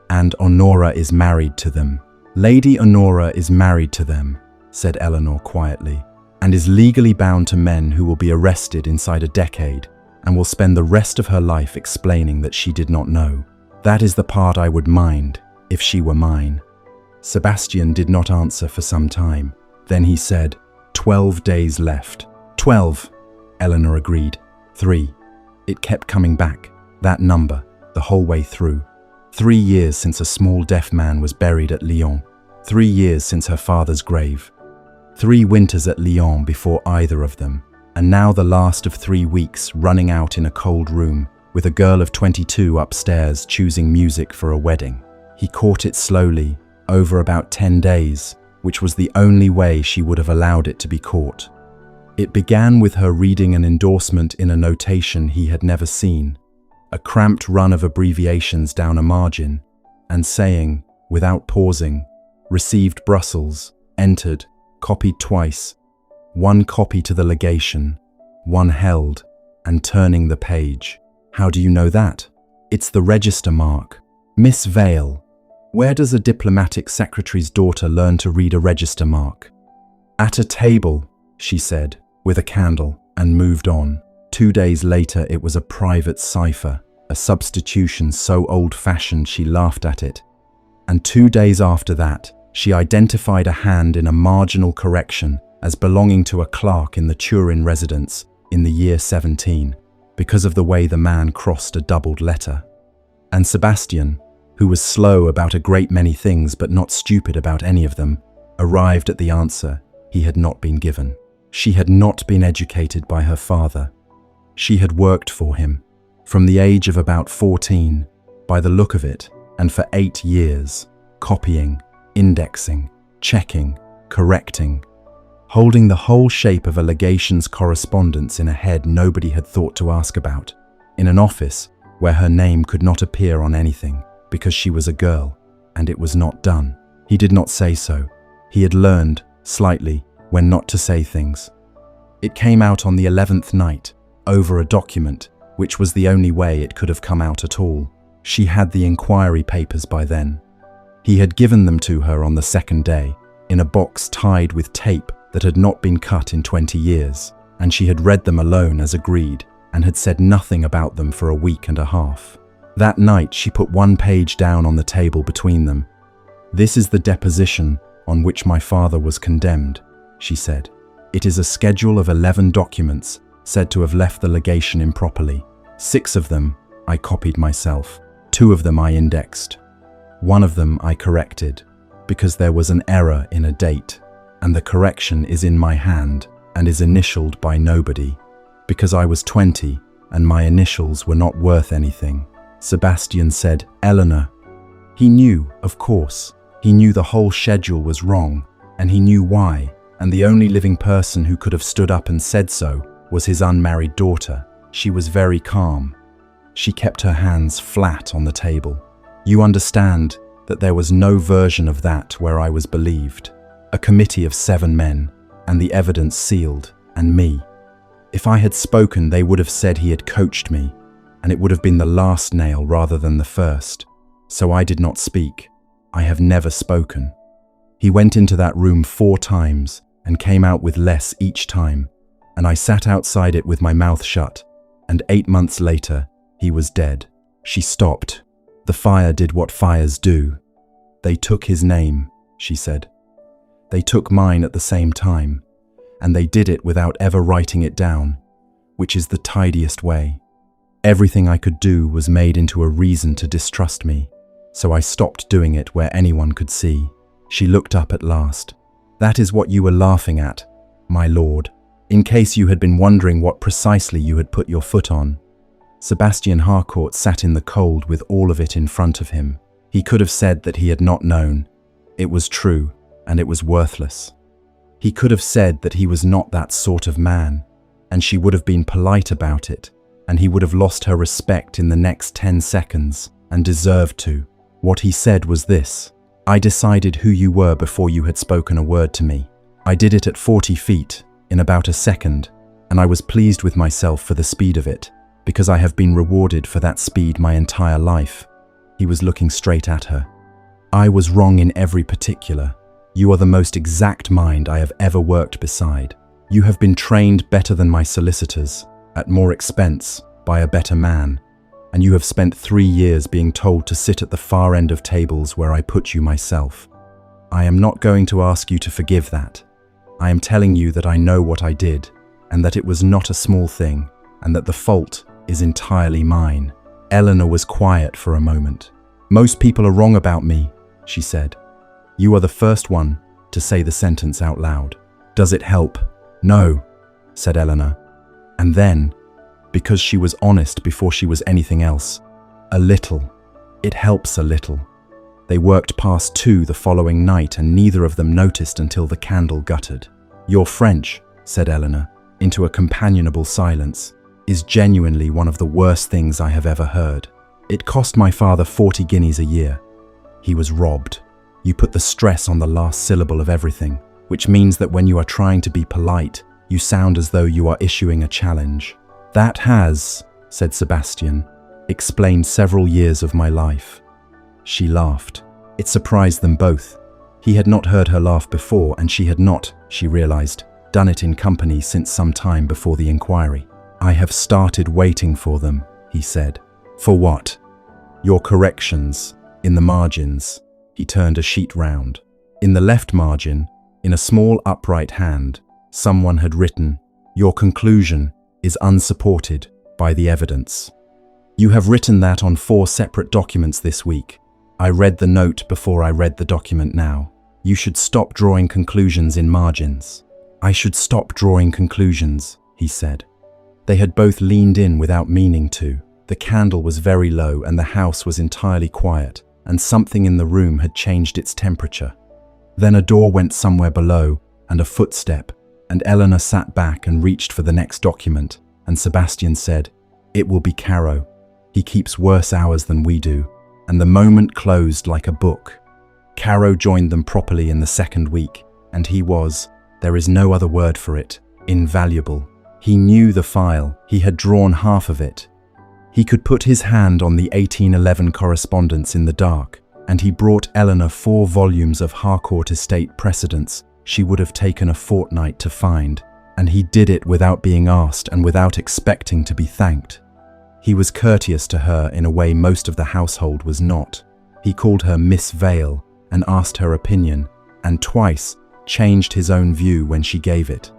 Speaker 1: And Honora is married to them. Lady Honora is married to them," said Eleanor quietly, "and is legally bound to men who will be arrested inside a decade and will spend the rest of her life explaining that she did not know. That is the part I would mind, if she were mine." Sebastian did not answer for some time. Then he said, 12 days left." 12, Eleanor agreed. 3. It kept coming back, that number, the whole way through. 3 years since a small deaf man was buried at Lyon. 3 years since her father's grave. 3 winters at Lyon before either of them. And now the last of 3 weeks running out in a cold room, with a girl of 22 upstairs choosing music for a wedding. He caught it slowly, over about 10 days, which was the only way she would have allowed it to be caught. It began with her reading an endorsement in a notation he had never seen, a cramped run of abbreviations down a margin, and saying, without pausing, "Received Brussels, entered, copied twice, 1 copy to the legation, 1 held," and turning the page. "How do you know that?" "It's the register mark." "Miss Vale, where does a diplomatic secretary's daughter learn to read a register mark?" "At a table," she said, with a candle, and moved on. 2 days later it was a private cipher, a substitution so old-fashioned she laughed at it. And 2 days after that, she identified a hand in a marginal correction as belonging to a clerk in the Turin residence in the year 17, because of the way the man crossed a doubled letter. And Sebastian, who was slow about a great many things but not stupid about any of them, arrived at the answer he had not been given. She had not been educated by her father. She had worked for him, from the age of about 14, by the look of it, and for 8 years, copying, indexing, checking, correcting, holding the whole shape of a legation's correspondence in a head nobody had thought to ask about, in an office where her name could not appear on anything because she was a girl, and it was not done. He did not say so. He had learned, slightly, when not to say things. It came out on the 11th night, over a document, which was the only way it could have come out at all. She had the inquiry papers by then. He had given them to her on the 2nd day, in a box tied with tape that had not been cut in 20 years, and she had read them alone as agreed, and had said nothing about them for a week and a half. That night she put 1 page down on the table between them. "This is the deposition on which my father was condemned," she said. "It is a schedule of 11 documents said to have left the legation improperly. 6 of them I copied myself. 2 of them I indexed. 1 of them I corrected, because there was an error in a date, and the correction is in my hand and is initialed by nobody, because I was 20 and my initials were not worth anything." Sebastian said, "Eleanor." He knew, of course. He knew the whole schedule was wrong, and he knew why, and the only living person who could have stood up and said so was his unmarried daughter. She was very calm. She kept her hands flat on the table. "You understand that there was no version of that where I was believed. A committee of 7 men, and the evidence sealed, and me. If I had spoken, they would have said he had coached me, and it would have been the last nail rather than the first. So I did not speak. I have never spoken. He went into that room 4 times and came out with less each time, and I sat outside it with my mouth shut, and 8 months later, he was dead." She stopped. "The fire did what fires do. They took his name," she said. "They took mine at the same time, and they did it without ever writing it down, which is the tidiest way. Everything I could do was made into a reason to distrust me, so I stopped doing it where anyone could see." She looked up at last. "That is what you were laughing at, my lord, in case you had been wondering what precisely you had put your foot on." Sebastian Harcourt sat in the cold with all of it in front of him. He could have said that he had not known. It was true, and it was worthless. He could have said that he was not that sort of man, and she would have been polite about it, and he would have lost her respect in the next 10 seconds, and deserved to. What he said was this: "I decided who you were before you had spoken a word to me. I did it at 40 feet, in about a second, and I was pleased with myself for the speed of it, because I have been rewarded for that speed my entire life." He was looking straight at her. "I was wrong in every particular. You are the most exact mind I have ever worked beside. You have been trained better than my solicitors, at more expense, by a better man, and you have spent 3 years being told to sit at the far end of tables where I put you myself. I am not going to ask you to forgive that. I am telling you that I know what I did, and that it was not a small thing, and that the fault is entirely mine." Eleanor was quiet for a moment. "Most people are wrong about me," she said. "You are the first one to say the sentence out loud. Does it help?" "No," said Eleanor. And then, because she was honest before she was anything else, "A little. It helps a little." They worked past 2 the following night, and neither of them noticed until the candle guttered. "You're French," said Eleanor. into a companionable silence, is genuinely one of the worst things I have ever heard. It cost my father 40 guineas a year. He was robbed. You put the stress on the last syllable of everything, which means that when you are trying to be polite, you sound as though you are issuing a challenge. That has, said Sebastian, explained several years of my life. She laughed. It surprised them both. He had not heard her laugh before, and she had not, she realized, done it in company since some time before the inquiry. I have started waiting for them, he said. For what? Your corrections, in the margins. He turned a sheet round. In the left margin, in a small upright hand, someone had written, "Your conclusion is unsupported by the evidence." You have written that on 4 separate documents this week. I read the note before I read the document now. You should stop drawing conclusions in margins. I should stop drawing conclusions, he said. They had both leaned in without meaning to. The candle was very low and the house was entirely quiet, and something in the room had changed its temperature. Then a door went somewhere below, and a footstep, and Eleanor sat back and reached for the next document, and Sebastian said, "It will be Caro. He keeps worse hours than we do," and the moment closed like a book. Caro joined them properly in the second week, and he was, there is no other word for it, invaluable. He knew the file, he had drawn half of it. He could put his hand on the 1811 correspondence in the dark, and he brought Eleanor 4 volumes of Harcourt estate precedents she would have taken a fortnight to find, and he did it without being asked and without expecting to be thanked. He was courteous to her in a way most of the household was not. He called her Miss Vale and asked her opinion, and twice changed his own view when she gave it.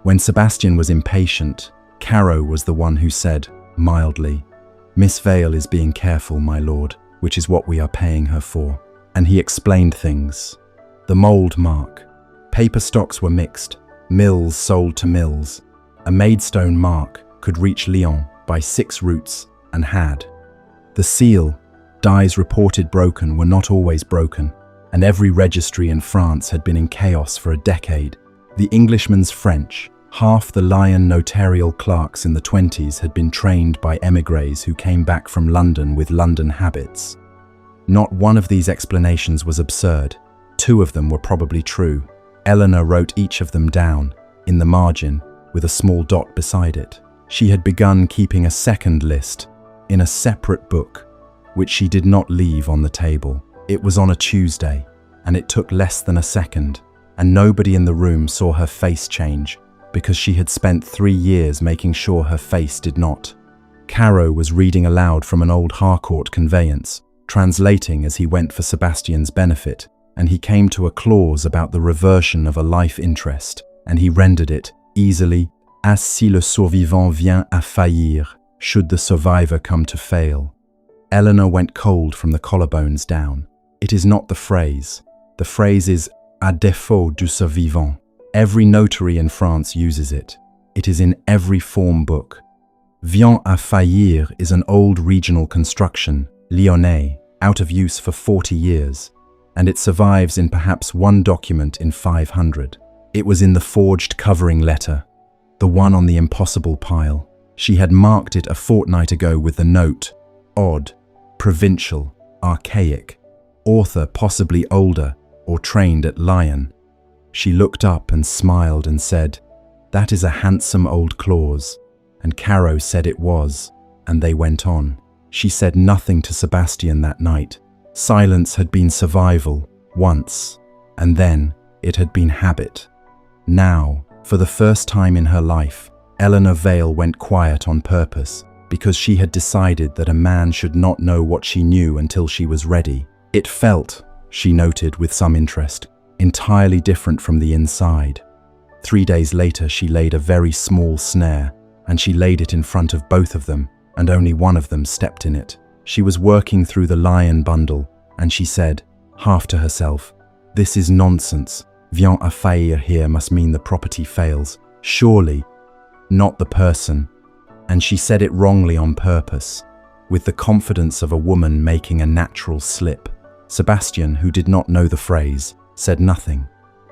Speaker 1: When Sebastian was impatient, Caro was the one who said, mildly, "Miss Vale is being careful, my lord, which is what we are paying her for." And he explained things. The mould mark. Paper stocks were mixed. Mills sold to mills. A Maidstone mark could reach Lyon by 6 routes and had. The seal, dies reported broken were not always broken, and every registry in France had been in chaos for a decade. The Englishman's French. Half the Lyon notarial clerks in the 20s had been trained by émigrés who came back from London with London habits. Not one of these explanations was absurd. 2 of them were probably true. Eleanor wrote each of them down, in the margin, with a small dot beside it. She had begun keeping a second list, in a separate book, which she did not leave on the table. It was on a Tuesday, and it took less than a second, and nobody in the room saw her face change, because she had spent 3 years making sure her face did not. Caro was reading aloud from an old Harcourt conveyance, translating as he went for Sebastian's benefit, and he came to a clause about the reversion of a life interest, and he rendered it easily, as si le survivant vient à faillir, should the survivor come to fail. Eleanor went cold from the collarbones down. It is not the phrase. The phrase is à défaut du survivant. Every notary in France uses it. It is in every form book. Vient à faillir is an old regional construction, Lyonnais, out of use for 40 years, and it survives in perhaps 1 document in 500. It was in the forged covering letter, the one on the impossible pile. She had marked it a fortnight ago with the note, odd, provincial, archaic, author possibly older or trained at Lyon. She looked up and smiled and said, "That is a handsome old clause," and Caro said it was, and they went on. She said nothing to Sebastian that night. Silence had been survival, once, and then it had been habit. Now, for the first time in her life, Eleanor Vale went quiet on purpose, because she had decided that a man should not know what she knew until she was ready. It felt, she noted with some interest, entirely different from the inside. 3 days later she laid a very small snare, and she laid it in front of both of them, and only one of them stepped in it. She was working through the Lion bundle, and she said, half to herself, "This is nonsense. Vient à faillir here must mean the property fails. Surely, not the person." And she said it wrongly on purpose, with the confidence of a woman making a natural slip. Sebastian, who did not know the phrase, said nothing.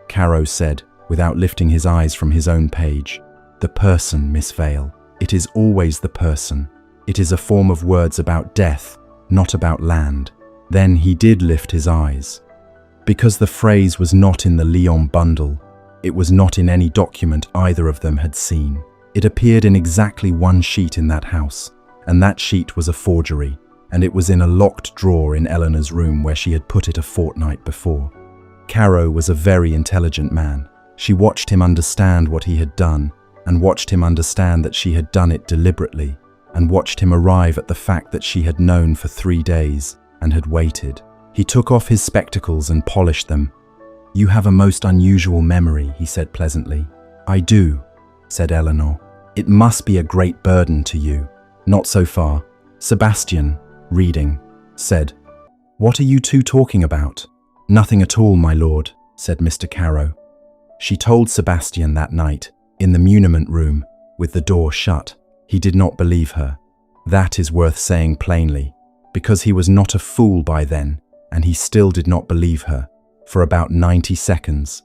Speaker 1: Caro said, without lifting his eyes from his own page, The person, Miss Vale. It is always the person. It is a form of words about death, not about land. Then he did lift his eyes. Because the phrase was not in the Lyon bundle, it was not in any document either of them had seen. It appeared in exactly one sheet in that house, and that sheet was a forgery, and it was in a locked drawer in Eleanor's room where she had put it a fortnight before. Caro was a very intelligent man. She watched him understand what he had done, and watched him understand that she had done it deliberately, and watched him arrive at the fact that she had known for 3 days and had waited. He took off his spectacles and polished them. "You have a most unusual memory," he said pleasantly. "I do," said Eleanor. "It must be a great burden to you." "Not so far." Sebastian, reading, said, "What are you two talking about?" "Nothing at all, my lord," said Mr. Caro. She told Sebastian that night, in the muniment room, with the door shut. He did not believe her. That is worth saying plainly, because he was not a fool by then, and he still did not believe her, for about 90 seconds.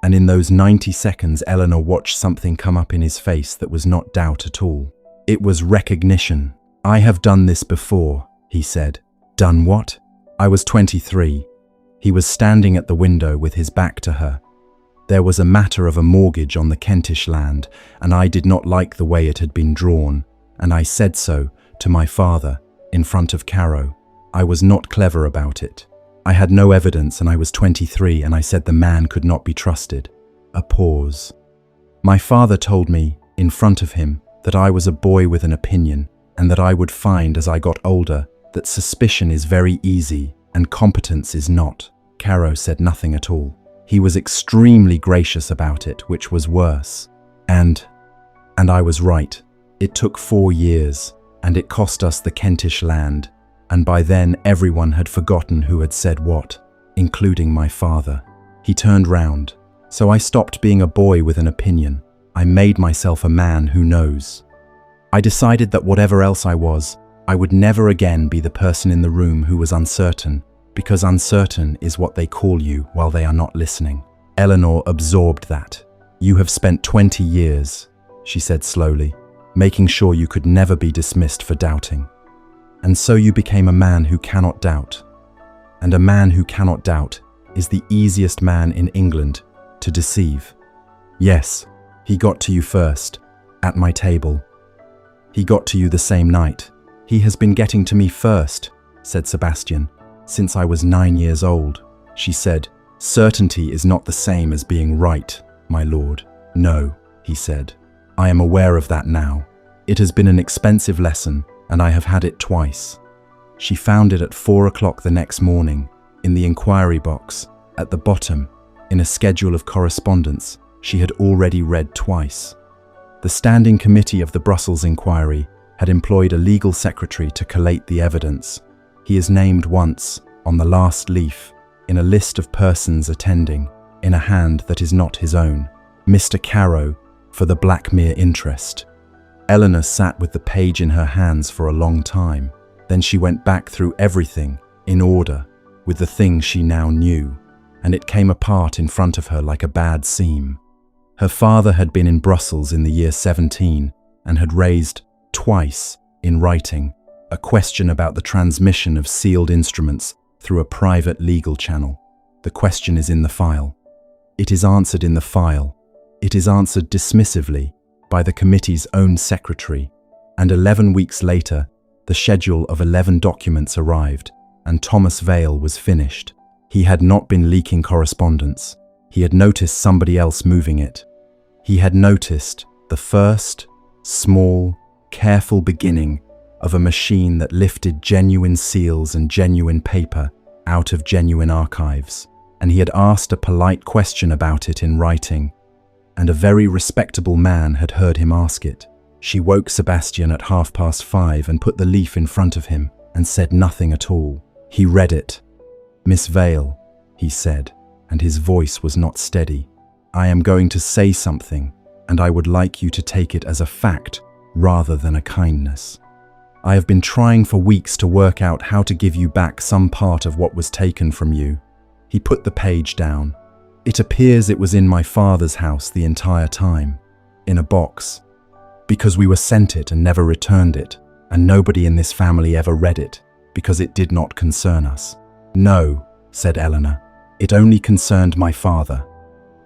Speaker 1: And in those 90 seconds, Eleanor watched something come up in his face that was not doubt at all. It was recognition. "I have done this before," he said. "Done what?" "I was 23. He was standing at the window with his back to her. There was a matter of a mortgage on the Kentish land, and I did not like the way it had been drawn, and I said so to my father in front of Caro. I was not clever about it. I had no evidence, and I was 23, and I said the man could not be trusted." A pause. "My father told me, in front of him, that I was a boy with an opinion, and that I would find as I got older that suspicion is very easy and competence is not." Caro said nothing at all. He was extremely gracious about it, which was worse. And I was right. It took 4 years, and it cost us the Kentish land, and by then everyone had forgotten who had said what, including my father. He turned round. So I stopped being a boy with an opinion. I made myself a man who knows. I decided that whatever else I was, I would never again be the person in the room who was uncertain, because uncertain is what they call you while they are not listening. Eleanor absorbed that. "You have spent 20 years, she said slowly, "making sure you could never be dismissed for doubting. And so you became a man who cannot doubt. And a man who cannot doubt is the easiest man in England to deceive. Yes, he got to you first, at my table. He got to you the same night. He has been getting to me first," said Sebastian, "since I was 9 years old." She said, "Certainty is not the same as being right, my lord." "No," he said. "I am aware of that now. It has been an expensive lesson, and I have had it twice." She found it at 4 o'clock the next morning, in the inquiry box, at the bottom, in a schedule of correspondence she had already read twice. The Standing Committee of the Brussels inquiry had employed a legal secretary to collate the evidence. He is named once, on the last leaf, in a list of persons attending, in a hand that is not his own. Mr. Caro, for the Blackmere interest. Eleanor sat with the page in her hands for a long time. Then she went back through everything, in order, with the things she now knew, and it came apart in front of her like a bad seam. Her father had been in Brussels in the year 17 and had raised, twice, in writing, a question about the transmission of sealed instruments through a private legal channel. The question is in the file. It is answered in the file. It is answered dismissively by the committee's own secretary, and 11 weeks later, the schedule of 11 documents arrived, and Thomas Vale was finished. He had not been leaking correspondence. He had noticed somebody else moving it. He had noticed the first, small, careful beginning of a machine that lifted genuine seals and genuine paper out of genuine archives, and he had asked a polite question about it in writing, and a very respectable man had heard him ask it. She woke Sebastian at 5:30 and put the leaf in front of him and said nothing at all. He read it. "Miss Vale," he said, and his voice was not steady, "I am going to say something, and I would like you to take it as a fact rather than a kindness. I have been trying for weeks to work out how to give you back some part of what was taken from you." He put the page down. "It appears it was in my father's house the entire time. in a box. Because we were sent it and never returned it, and nobody in this family ever read it, because it did not concern us." "No," said Eleanor. "It only concerned my father."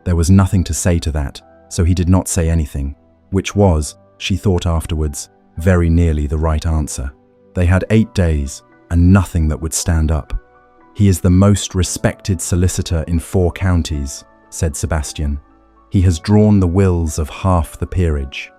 Speaker 1: There was nothing to say to that, so he did not say anything, which was, she thought afterwards, very nearly the right answer. They had 8 days, and nothing that would stand up. "He is the most respected solicitor in 4 counties, said Sebastian. "He has drawn the wills of half the peerage.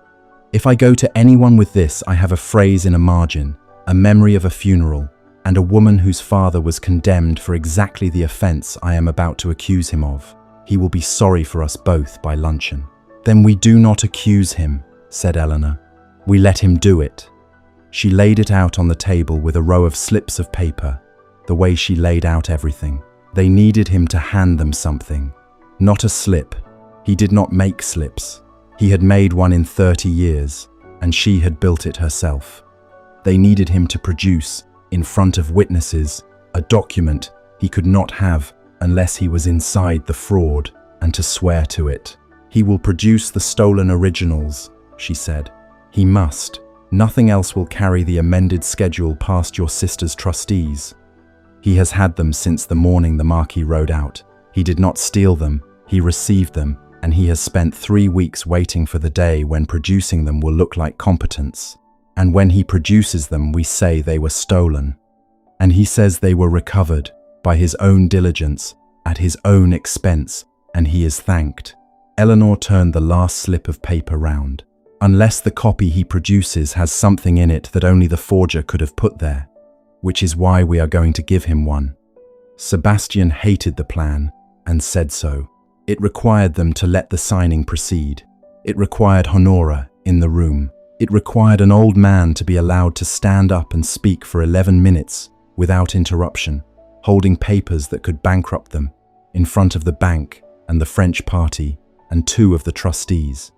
Speaker 1: If I go to anyone with this, I have a phrase in a margin, a memory of a funeral, and a woman whose father was condemned for exactly the offence I am about to accuse him of. He will be sorry for us both by luncheon." "Then we do not accuse him," said Eleanor. "We let him do it." She laid it out on the table with a row of slips of paper, the way she laid out everything. They needed him to hand them something, not a slip. He did not make slips. He had made one in 30 years, and she had built it herself. They needed him to produce, in front of witnesses, a document he could not have unless he was inside the fraud, and to swear to it. "He will produce the stolen originals," she said. "He must. Nothing else will carry the amended schedule past your sister's trustees. He has had them since the morning the Marquis rode out. He did not steal them, he received them, and he has spent 3 weeks waiting for the day when producing them will look like competence. And when he produces them, we say they were stolen. And he says they were recovered by his own diligence, at his own expense, and he is thanked." Eleanor turned the last slip of paper round. "Unless the copy he produces has something in it that only the forger could have put there, which is why we are going to give him one." Sebastian hated the plan and said so. It required them to let the signing proceed. It required Honora in the room. It required an old man to be allowed to stand up and speak for 11 minutes without interruption, holding papers that could bankrupt them, in front of the bank and the French party and 2 of the trustees.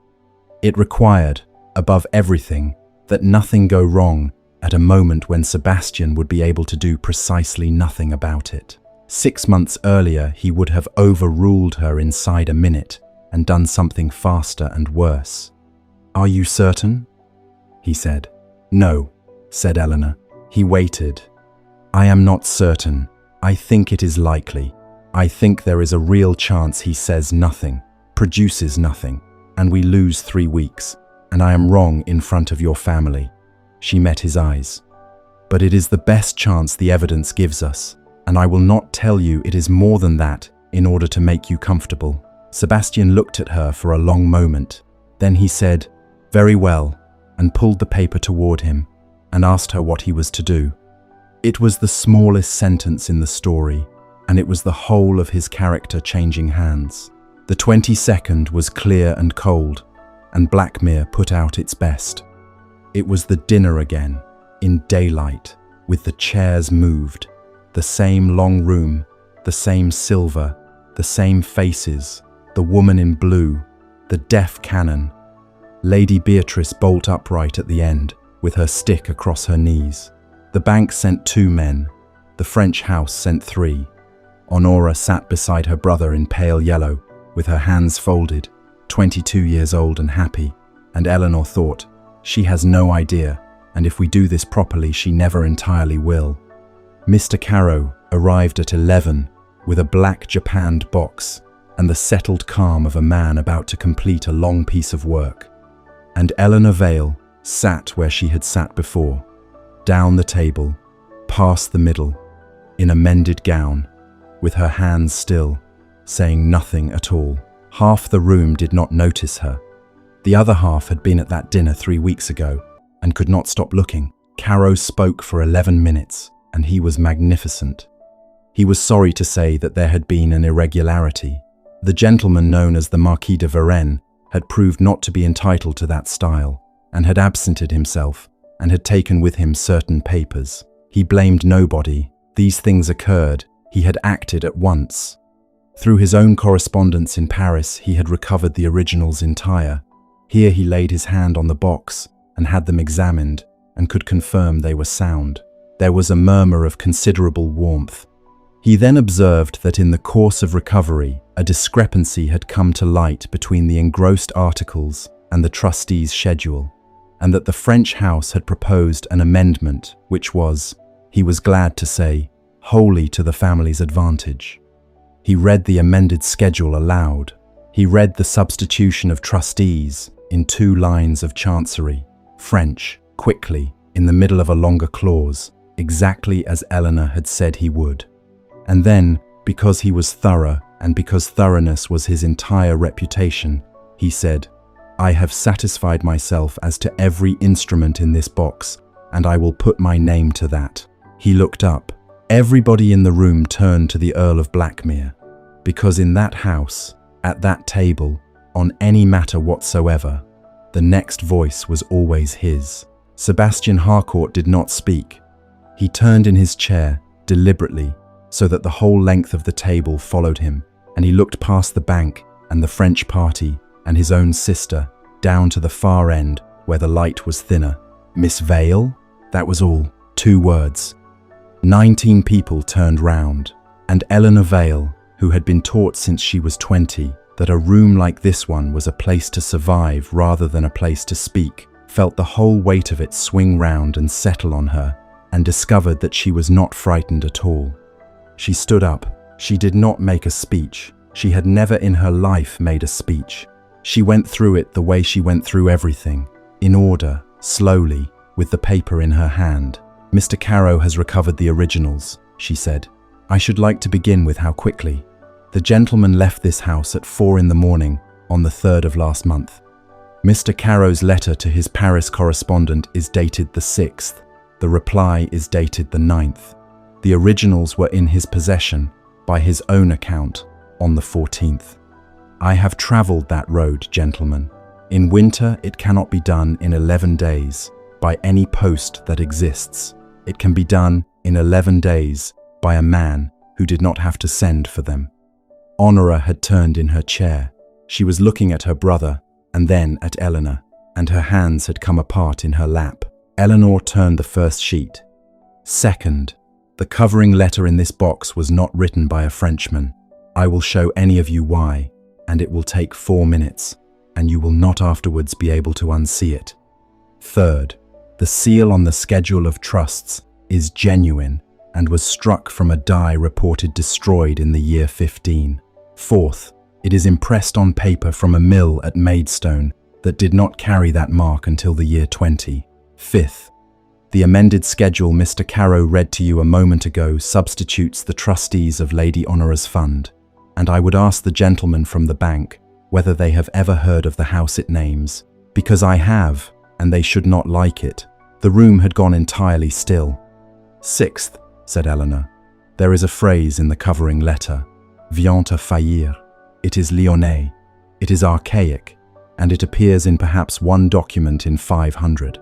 Speaker 1: It required, above everything, that nothing go wrong at a moment when Sebastian would be able to do precisely nothing about it. 6 months earlier, he would have overruled her inside a minute and done something faster and worse. "Are you certain?" he said. "No," said Eleanor. He waited. "I am not certain. I think it is likely. I think there is a real chance he says nothing, produces nothing, and we lose 3 weeks, and I am wrong in front of your family." She met his eyes. "But it is the best chance the evidence gives us, and I will not tell you it is more than that in order to make you comfortable." Sebastian looked at her for a long moment. Then he said, "Very well," and pulled the paper toward him and asked her what he was to do. It was the smallest sentence in the story, and it was the whole of his character changing hands. The 22nd was clear and cold, and Blackmere put out its best. It was the dinner again, in daylight, with the chairs moved, the same long room, the same silver, the same faces, the woman in blue, the deaf canon, Lady Beatrice bolt upright at the end, with her stick across her knees. The bank sent 2 men, the French house sent 3. Honora sat beside her brother in pale yellow, with her hands folded, 22 years old and happy, and Eleanor thought, she has no idea, and if we do this properly, she never entirely will. Mr. Caro arrived at 11 with a black japanned box and the settled calm of a man about to complete a long piece of work. And Eleanor Vale sat where she had sat before, down the table, past the middle, in a mended gown, with her hands still, saying nothing at all. Half the room did not notice her. The other half had been at that dinner 3 weeks ago and could not stop looking. Caro spoke for 11 minutes, and he was magnificent. He was sorry to say that there had been an irregularity. The gentleman known as the Marquis de Varennes had proved not to be entitled to that style, and had absented himself, and had taken with him certain papers. He blamed nobody. These things occurred. He had acted at once. Through his own correspondence in Paris, he had recovered the originals entire. Here he laid his hand on the box and had them examined, and could confirm they were sound. There was a murmur of considerable warmth. He then observed that in the course of recovery, a discrepancy had come to light between the engrossed articles and the trustees' schedule, and that the French House had proposed an amendment which was, he was glad to say, wholly to the family's advantage. He read the amended schedule aloud. He read the substitution of trustees in 2 lines of chancery, French, quickly, in the middle of a longer clause, exactly as Eleanor had said he would. And then, because he was thorough and because thoroughness was his entire reputation, he said, "I have satisfied myself as to every instrument in this box, and I will put my name to that." He looked up. Everybody in the room turned to the Earl of Blackmere, because in that house, at that table, on any matter whatsoever, the next voice was always his. Sebastian Harcourt did not speak. He turned in his chair, deliberately, so that the whole length of the table followed him, and he looked past the bank and the French party and his own sister, down to the far end where the light was thinner. "Miss Vale?" That was all. 2 words. 19 people turned round, and Eleanor Vale, who had been taught since she was 20 that a room like this one was a place to survive rather than a place to speak, felt the whole weight of it swing round and settle on her, and discovered that she was not frightened at all. She stood up. She did not make a speech. She had never in her life made a speech. She went through it the way she went through everything, in order, slowly, with the paper in her hand. "Mr. Caro has recovered the originals," she said. "I should like to begin with how quickly. The gentleman left this house at 4 in the morning on the 3rd of last month. Mr. Caro's letter to his Paris correspondent is dated the 6th. The reply is dated the 9th. The originals were in his possession, by his own account, on the 14th. I have travelled that road, gentlemen. In winter it cannot be done in 11 days, by any post that exists. It can be done in 11 days by a man who did not have to send for them." Honora had turned in her chair. She was looking at her brother, and then at Eleanor, and her hands had come apart in her lap. Eleanor turned the first sheet. "Second, the covering letter in this box was not written by a Frenchman. I will show any of you why, and it will take 4 minutes, and you will not afterwards be able to unsee it. Third, the seal on the schedule of trusts is genuine and was struck from a die reported destroyed in the year 15. Fourth, it is impressed on paper from a mill at Maidstone that did not carry that mark until the year 20. Fifth, the amended schedule Mr. Caro read to you a moment ago substitutes the trustees of Lady Honora's fund, and I would ask the gentlemen from the bank whether they have ever heard of the house it names, because I have, and they should not like it." The room had gone entirely still. "Sixth," said Eleanor, "there is a phrase in the covering letter, vient à faillir. It is Lyonnais, it is archaic, and it appears in perhaps 1 document in 500.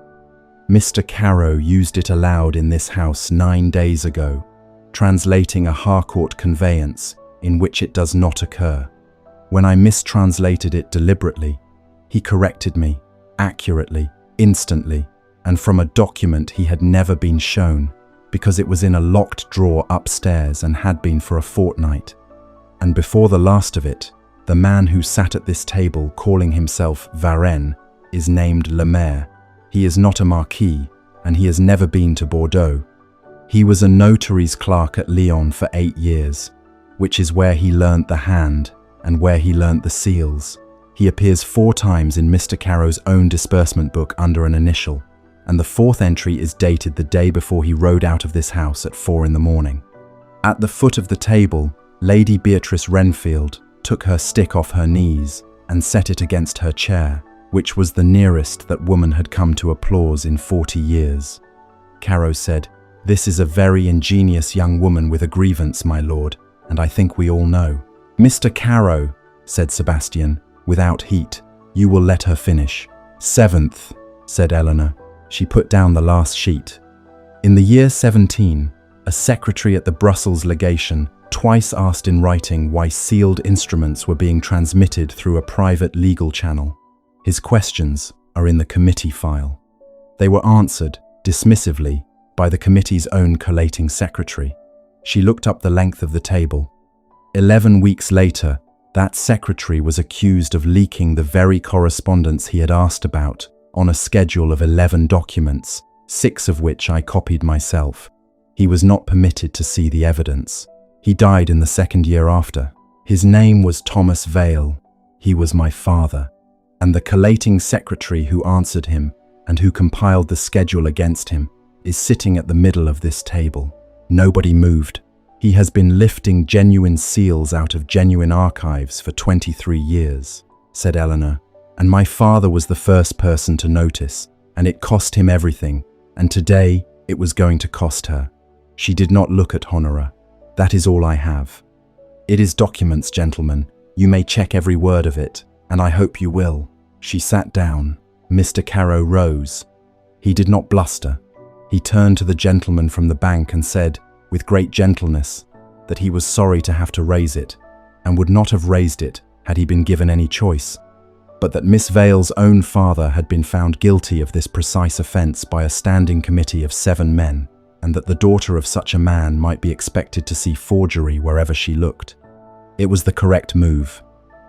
Speaker 1: Mr. Caro used it aloud in this house 9 days ago, translating a Harcourt conveyance in which it does not occur. When I mistranslated it deliberately, he corrected me, accurately, instantly, and from a document he had never been shown, because it was in a locked drawer upstairs and had been for a fortnight. And before the last of it, the man who sat at this table calling himself Varenne is named Le Maire. He is not a marquis, and he has never been to Bordeaux. He was a notary's clerk at Lyon for 8 years, which is where he learnt the hand and where he learnt the seals. He appears 4 times in Mr. Caro's own disbursement book under an initial, and the 4th entry is dated the day before he rode out of this house at 4 in the morning. At the foot of the table, Lady Beatrice Renfield took her stick off her knees and set it against her chair, which was the nearest that woman had come to applause in 40 years. Caro said, "This is a very ingenious young woman with a grievance, my lord, and I think we all know." "Mr. Caro," said Sebastian, without heat, "you will let her finish." "7th," said Eleanor. She put down the last sheet. "In the year 17, a secretary at the Brussels legation twice asked in writing why sealed instruments were being transmitted through a private legal channel. His questions are in the committee file. They were answered, dismissively, by the committee's own collating secretary." She looked up the length of the table. 11 weeks later, That secretary was accused of leaking the very correspondence he had asked about on a schedule of 11 documents, 6 of which I copied myself. He was not permitted to see the evidence. He died in the 2nd year after. His name was Thomas Vale. He was my father. And the collating secretary who answered him and who compiled the schedule against him is sitting at the middle of this table. Nobody moved. He has been lifting genuine seals out of genuine archives for 23 years, said Eleanor, and my father was the first person to notice, and it cost him everything, and today it was going to cost her. She did not look at Honora. That is all I have. It is documents, gentlemen. You may check every word of it, and I hope you will. She sat down. Mr. Carew rose. He did not bluster. He turned to the gentleman from the bank and said, with great gentleness, that he was sorry to have to raise it, and would not have raised it had he been given any choice, but that Miss Vale's own father had been found guilty of this precise offence by a standing committee of 7 men, and that the daughter of such a man might be expected to see forgery wherever she looked. It was the correct move.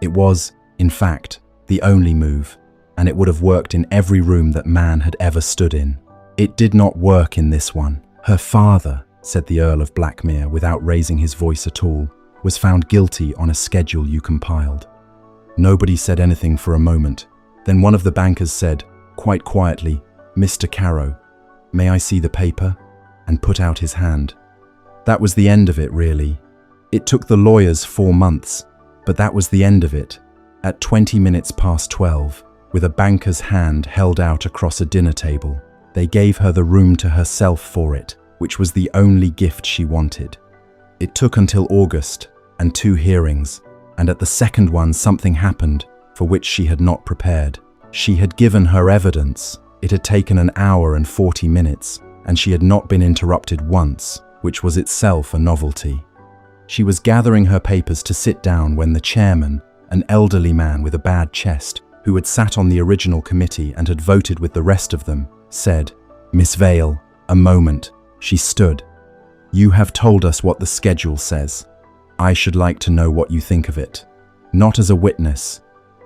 Speaker 1: It was, in fact, the only move, and it would have worked in every room that man had ever stood in. It did not work in this one. Her father, said the Earl of Blackmere without raising his voice at all, was found guilty on a schedule you compiled. Nobody said anything for a moment. Then one of the bankers said, quite quietly, Mr. Carew, may I see the paper? And put out his hand. That was the end of it, really. It took the lawyers 4 months, but that was the end of it. At 20 minutes past 12, with a banker's hand held out across a dinner table, they gave her the room to herself for it, which was the only gift she wanted. It took until August and 2 hearings, and at the second one something happened for which she had not prepared. She had given her evidence. It had taken an hour and 40 minutes, and she had not been interrupted once, which was itself a novelty. She was gathering her papers to sit down when the chairman, an elderly man with a bad chest, who had sat on the original committee and had voted with the rest of them, said, Miss Vale, a moment. She stood. You have told us what the schedule says. I should like to know what you think of it. Not as a witness,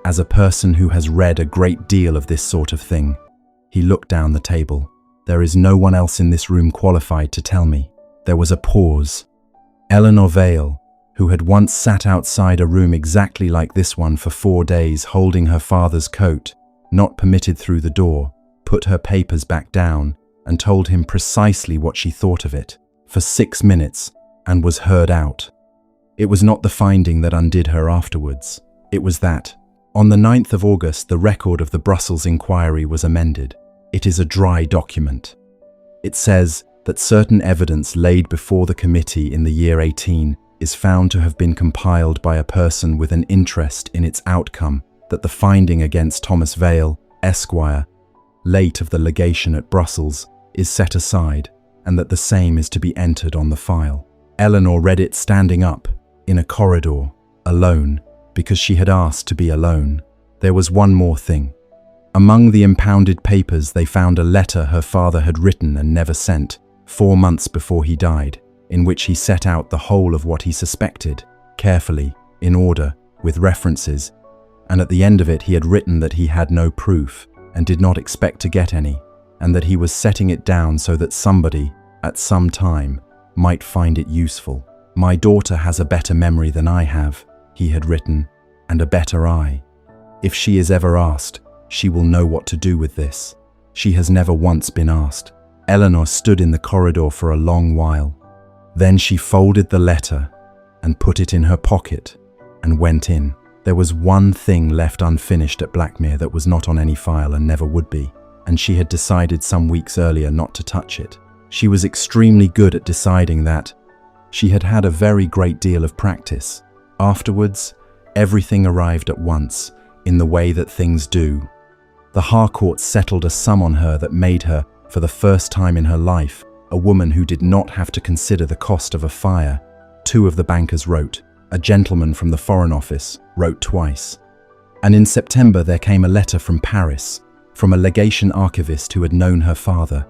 Speaker 1: as a person who has read a great deal of this sort of thing. He looked down the table. There is no one else in this room qualified to tell me. There was a pause. Eleanor Vale, who had once sat outside a room exactly like this one for 4 days holding her father's coat, not permitted through the door, put her papers back down and told him precisely what she thought of it, for 6 minutes, and was heard out. It was not the finding that undid her afterwards. It was that, on the 9th of August, the record of the Brussels inquiry was amended. It is a dry document. It says that certain evidence laid before the committee in the year 18 is found to have been compiled by a person with an interest in its outcome, that the finding against Thomas Vale, Esquire, late of the legation at Brussels, is set aside, and that the same is to be entered on the file. Eleanor read it standing up, in a corridor, alone, because she had asked to be alone. There was one more thing. Among the impounded papers they found a letter her father had written and never sent, 4 months before he died, in which he set out the whole of what he suspected, carefully, in order, with references, and at the end of it he had written that he had no proof, and did not expect to get any, and that he was setting it down so that somebody, at some time, might find it useful. My daughter has a better memory than I have, he had written, and a better eye. If she is ever asked, she will know what to do with this. She has never once been asked. Eleanor stood in the corridor for a long while. Then she folded the letter and put it in her pocket and went in. There was one thing left unfinished at Blackmere that was not on any file and never would be, and she had decided some weeks earlier not to touch it. She was extremely good at deciding that. She had had a very great deal of practice. Afterwards, everything arrived at once, in the way that things do. The Harcourts settled a sum on her that made her, for the first time in her life, a woman who did not have to consider the cost of a fire. 2 of the bankers wrote. A gentleman from the Foreign Office wrote twice. And in September there came a letter from Paris, from a legation archivist who had known her father,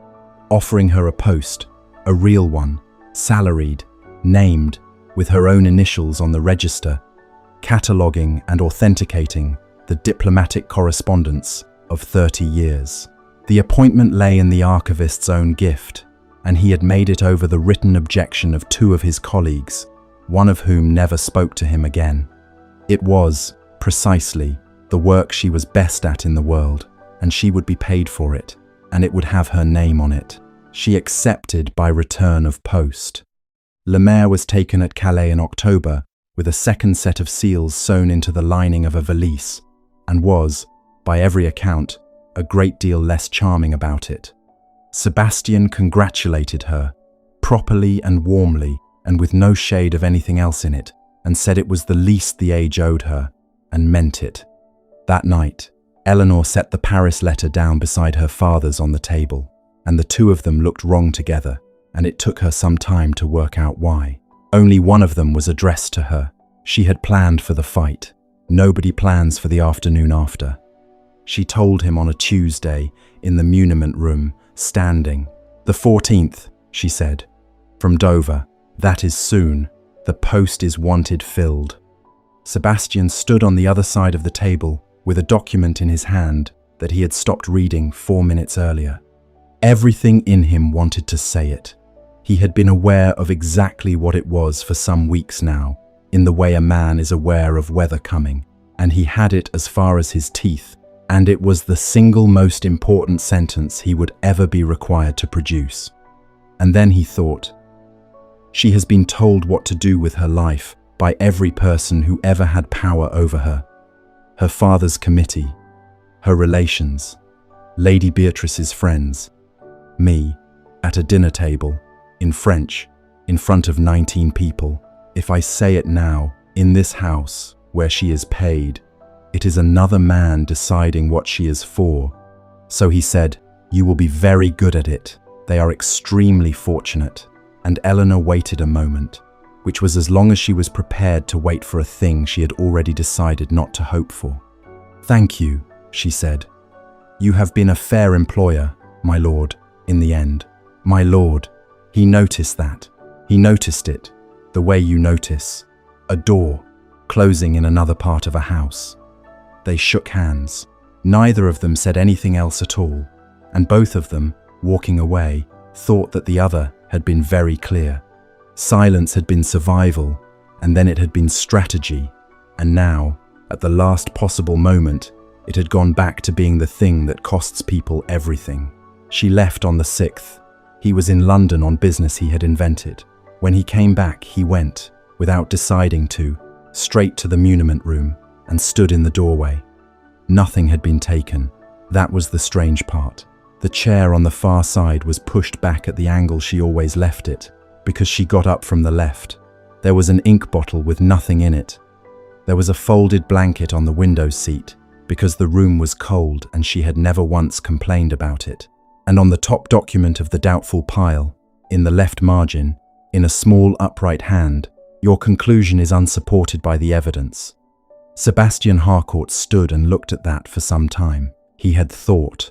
Speaker 1: offering her a post, a real one, salaried, named, with her own initials on the register, cataloguing and authenticating the diplomatic correspondence of 30 years. The appointment lay in the archivist's own gift, and he had made it over the written objection of 2 of his colleagues, one of whom never spoke to him again. It was, precisely, the work she was best at in the world, and she would be paid for it, and it would have her name on it. She accepted by return of post. Le Maire was taken at Calais in October with a second set of seals sewn into the lining of a valise, and was, by every account, a great deal less charming about it. Sebastian congratulated her, properly and warmly, and with no shade of anything else in it, and said it was the least the age owed her, and meant it. That night, Eleanor set the Paris letter down beside her father's on the table, and the 2 of them looked wrong together, and it took her some time to work out why. Only one of them was addressed to her. She had planned for the fight. Nobody plans for the afternoon after. She told him on a Tuesday in the muniment room, standing. "The 14th, she said. "From Dover. That is soon. The post is wanted filled." Sebastian stood on the other side of the table with a document in his hand that he had stopped reading 4 minutes earlier. Everything in him wanted to say it. He had been aware of exactly what it was for some weeks now, in the way a man is aware of weather coming, and he had it as far as his teeth, and it was the single most important sentence he would ever be required to produce. And then he thought, she has been told what to do with her life by every person who ever had power over her. Her father's committee, her relations, Lady Beatrice's friends, me, at a dinner table, in French, in front of 19 people. If I say it now, in this house, where she is paid, it is another man deciding what she is for. So he said, "You will be very good at it. They are extremely fortunate." And Eleanor waited a moment, which was as long as she was prepared to wait for a thing she had already decided not to hope for. "Thank you," she said. "You have been a fair employer, my lord, in the end." My lord. He noticed that. He noticed it, the way you notice a door closing in another part of a house. They shook hands. Neither of them said anything else at all, and both of them, walking away, thought that the other had been very clear. Silence had been survival, and then it had been strategy, and now, at the last possible moment, it had gone back to being the thing that costs people everything. She left on the 6th. He was in London on business he had invented. When he came back, he went, without deciding to, straight to the muniment room and stood in the doorway. Nothing had been taken. That was the strange part. The chair on the far side was pushed back at the angle she always left it, because she got up from the left. There was an ink bottle with nothing in it. There was a folded blanket on the window seat, because the room was cold and she had never once complained about it. And on the top document of the doubtful pile, in the left margin, in a small upright hand, "Your conclusion is unsupported by the evidence." Sebastian Harcourt stood and looked at that for some time. He had thought,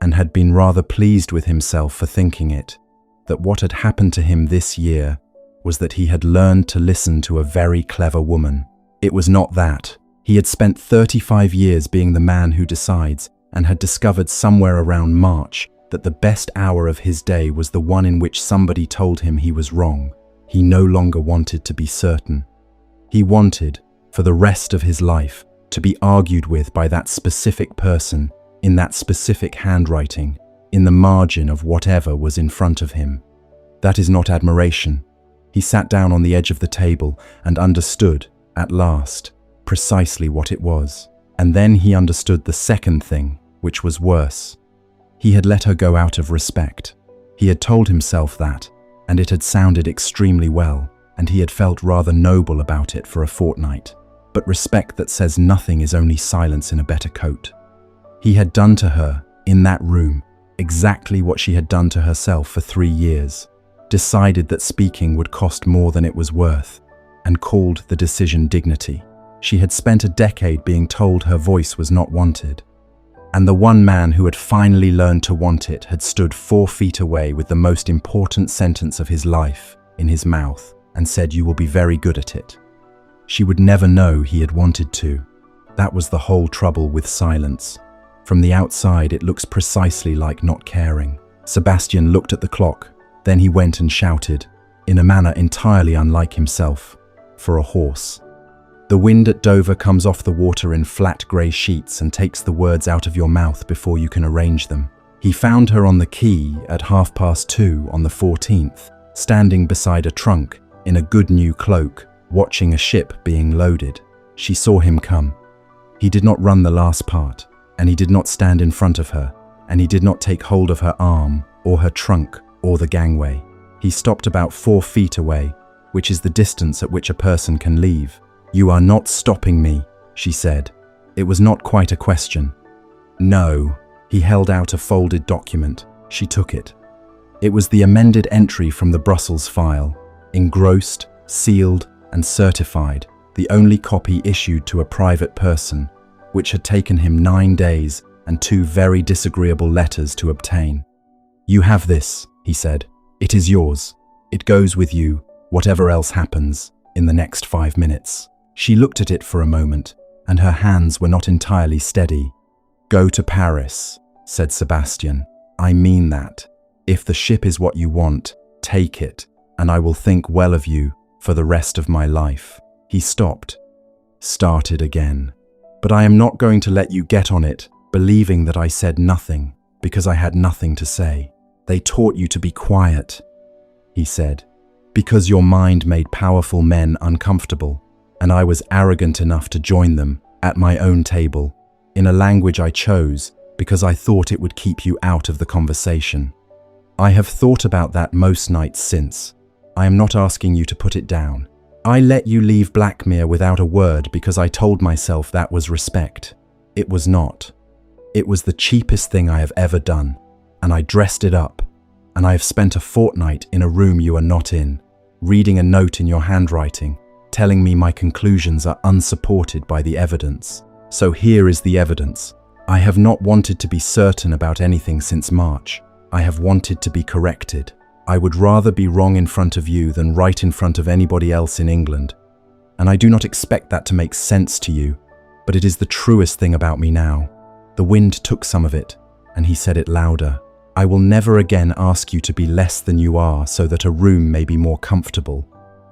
Speaker 1: and had been rather pleased with himself for thinking it, that what had happened to him this year was that he had learned to listen to a very clever woman. It was not that. He had spent 35 years being the man who decides, and had discovered somewhere around March that the best hour of his day was the one in which somebody told him he was wrong. He no longer wanted to be certain. He wanted, for the rest of his life, to be argued with by that specific person, in that specific handwriting, in the margin of whatever was in front of him. That is not admiration. He sat down on the edge of the table and understood, at last, precisely what it was. And then he understood the second thing, which was worse. He had let her go out of respect. He had told himself that, and it had sounded extremely well, and he had felt rather noble about it for a fortnight. But respect that says nothing is only silence in a better coat. He had done to her, in that room, exactly what she had done to herself for 3 years, decided that speaking would cost more than it was worth, and called the decision dignity. She had spent a decade being told her voice was not wanted, and the one man who had finally learned to want it had stood 4 feet away with the most important sentence of his life in his mouth and said, "You will be very good at it." She would never know he had wanted to. That was the whole trouble with silence. From the outside, it looks precisely like not caring. Sebastian looked at the clock. Then he went and shouted, in a manner entirely unlike himself, for a horse. The wind at Dover comes off the water in flat grey sheets and takes the words out of your mouth before you can arrange them. He found her on the quay at 2:30 on the 14th, standing beside a trunk in a good new cloak, watching a ship being loaded. She saw him come. He did not run the last part, and he did not stand in front of her, and he did not take hold of her arm, or her trunk, or the gangway. He stopped about 4 feet away, which is the distance at which a person can leave. "You are not stopping me," she said. It was not quite a question. "No." He held out a folded document. She took it. It was the amended entry from the Brussels file, engrossed, sealed, and certified, the only copy issued to a private person, which had taken him 9 days and 2 very disagreeable letters to obtain. "You have this," he said. "It is yours. It goes with you, whatever else happens, in the next 5 minutes." She looked at it for a moment, and her hands were not entirely steady. "Go to Paris," said Sebastian. "I mean that. If the ship is what you want, take it, and I will think well of you for the rest of my life." He stopped, started again. "But I am not going to let you get on it, believing that I said nothing, because I had nothing to say. They taught you to be quiet," he said, "because your mind made powerful men uncomfortable, and I was arrogant enough to join them at my own table, in a language I chose because I thought it would keep you out of the conversation. I have thought about that most nights since. I am not asking you to put it down. I let you leave Blackmere without a word because I told myself that was respect. It was not. It was the cheapest thing I have ever done, and I dressed it up, and I have spent a fortnight in a room you are not in, reading a note in your handwriting, telling me my conclusions are unsupported by the evidence. So here is the evidence. I have not wanted to be certain about anything since March. I have wanted to be corrected. I would rather be wrong in front of you than right in front of anybody else in England. And I do not expect that to make sense to you, but it is the truest thing about me now. The wind took some of it, and he said it louder. I will never again ask you to be less than you are so that a room may be more comfortable.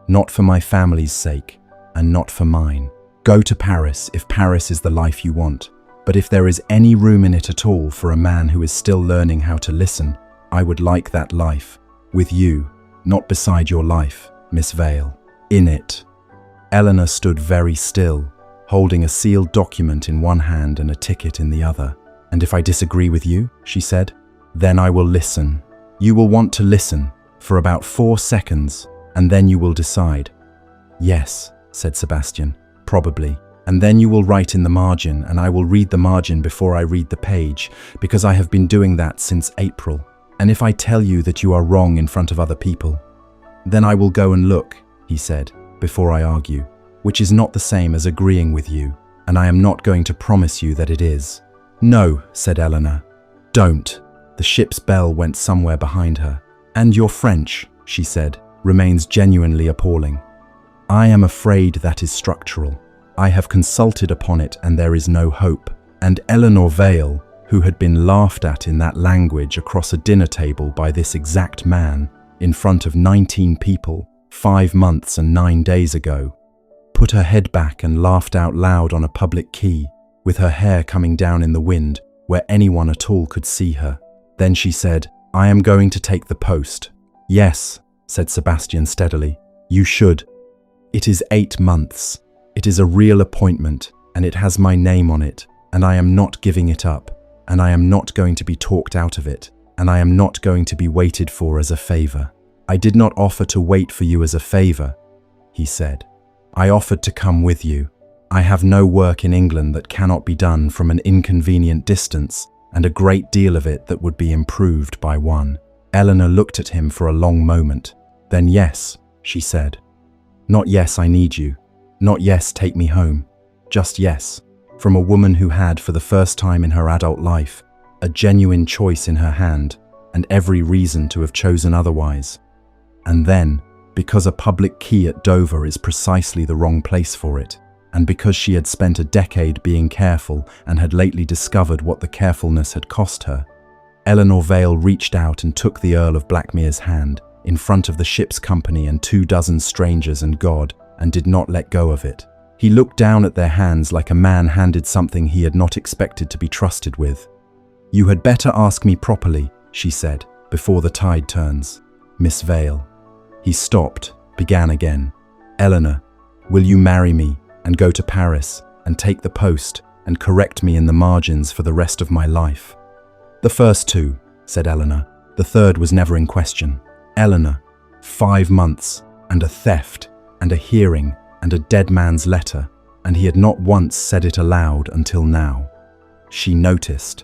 Speaker 1: Not for my family's sake, and not for mine. Go to Paris if Paris is the life you want. But if there is any room in it at all for a man who is still learning how to listen, I would like that life. With you, not beside your life, Miss Vale. In it." Eleanor stood very still, holding a sealed document in one hand and a ticket in the other. "And if I disagree with you," she said, "then I will listen. You will want to listen for about 4 seconds, and then you will decide." "Yes," said Sebastian, "probably. And then you will write in the margin, and I will read the margin before I read the page, because I have been doing that since April. And if I tell you that you are wrong in front of other people, then I will go and look," he said, "before I argue, which is not the same as agreeing with you, and I am not going to promise you that it is." "No," said Eleanor. "Don't." The ship's bell went somewhere behind her. "And your French," she said, "remains genuinely appalling. I am afraid that is structural. I have consulted upon it and there is no hope." And Eleanor Vale, who had been laughed at in that language across a dinner table by this exact man, in front of 19 people, 5 months and 9 days ago, put her head back and laughed out loud on a public quay, with her hair coming down in the wind, where anyone at all could see her. Then she said, "I am going to take the post." "Yes," said Sebastian steadily, "you should. It is 8 months. It is a real appointment, and it has my name on it, and I am not giving it up, and I am not going to be talked out of it, and I am not going to be waited for as a favor. I did not offer to wait for you as a favor," he said. "I offered to come with you. I have no work in England that cannot be done from an inconvenient distance, and a great deal of it that would be improved by one." Eleanor looked at him for a long moment. "Then yes," she said. "Not yes, I need you. Not yes, take me home. Just yes." From a woman who had, for the first time in her adult life, a genuine choice in her hand, and every reason to have chosen otherwise. And then, because a public key at Dover is precisely the wrong place for it, and because she had spent a decade being careful and had lately discovered what the carefulness had cost her. Eleanor Vale reached out and took the Earl of Blackmere's hand in front of the ship's company and 24 strangers and God, and did not let go of it. He looked down at their hands like a man handed something he had not expected to be trusted with. "You had better ask me properly," she said, "before the tide turns. Miss Vale." He stopped, began again. "Eleanor, will you marry me and go to Paris and take the post and correct me in the margins for the rest of my life?" "The first two," said Eleanor. "The third was never in question." Eleanor, 5 months, and a theft, and a hearing, and a dead man's letter, and he had not once said it aloud until now. She noticed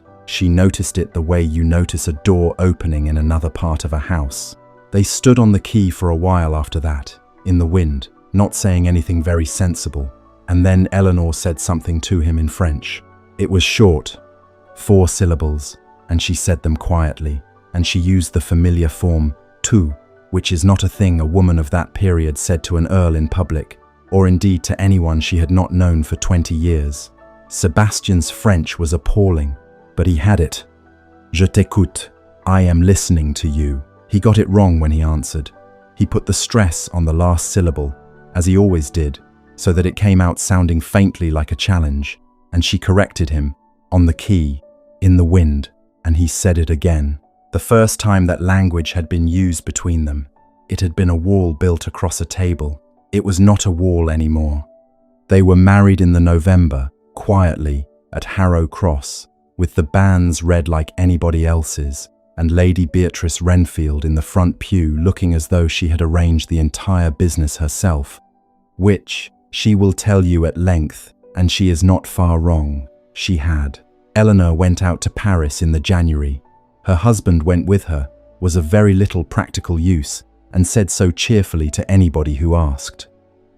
Speaker 1: it the way you notice a door opening in another part of a house. They stood on the quay for a while after that, in the wind, not saying anything very sensible, and then Eleanor said something to him in French. It was short, 4 syllables, and she said them quietly, and she used the familiar form tu, which is not a thing a woman of that period said to an earl in public, or indeed to anyone she had not known for 20 years. Sebastian's French was appalling, but he had it. "Je t'écoute, I am listening to you." He got it wrong when he answered. He put the stress on the last syllable, as he always did, so that it came out sounding faintly like a challenge, and she corrected him, "On the quay, in the wind," and he said it again. The first time that language had been used between them, it had been a wall built across a table. It was not a wall anymore. They were married in the November, quietly, at Harrow Cross, with the banns read like anybody else's, and Lady Beatrice Renfield in the front pew looking as though she had arranged the entire business herself, which, she will tell you at length, and she is not far wrong, she had. Eleanor went out to Paris in the January. Her husband went with her, was of very little practical use, and said so cheerfully to anybody who asked.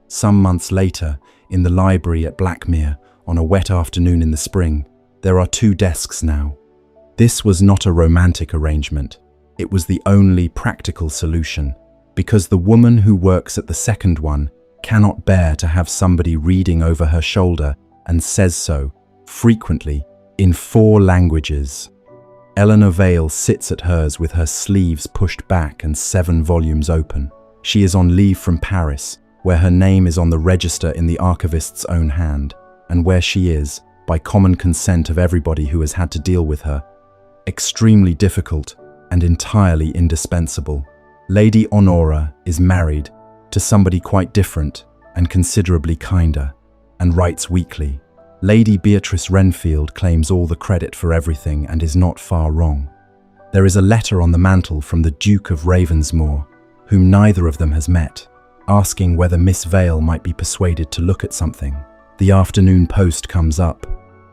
Speaker 1: Some months later, in the library at Blackmere, on a wet afternoon in the spring, there are 2 desks now. This was not a romantic arrangement. It was the only practical solution, because the woman who works at the second one cannot bear to have somebody reading over her shoulder, and says so, frequently, in 4 languages. Eleanor Vale sits at hers with her sleeves pushed back and 7 volumes open. She is on leave from Paris, where her name is on the register in the archivist's own hand, and where she is, by common consent of everybody who has had to deal with her, extremely difficult and entirely indispensable. Lady Honora is married to somebody quite different and considerably kinder, and writes weekly. Lady Beatrice Renfield claims all the credit for everything and is not far wrong. There is a letter on the mantel from the Duke of Ravensmore, whom neither of them has met, asking whether Miss Vale might be persuaded to look at something. The afternoon post comes up.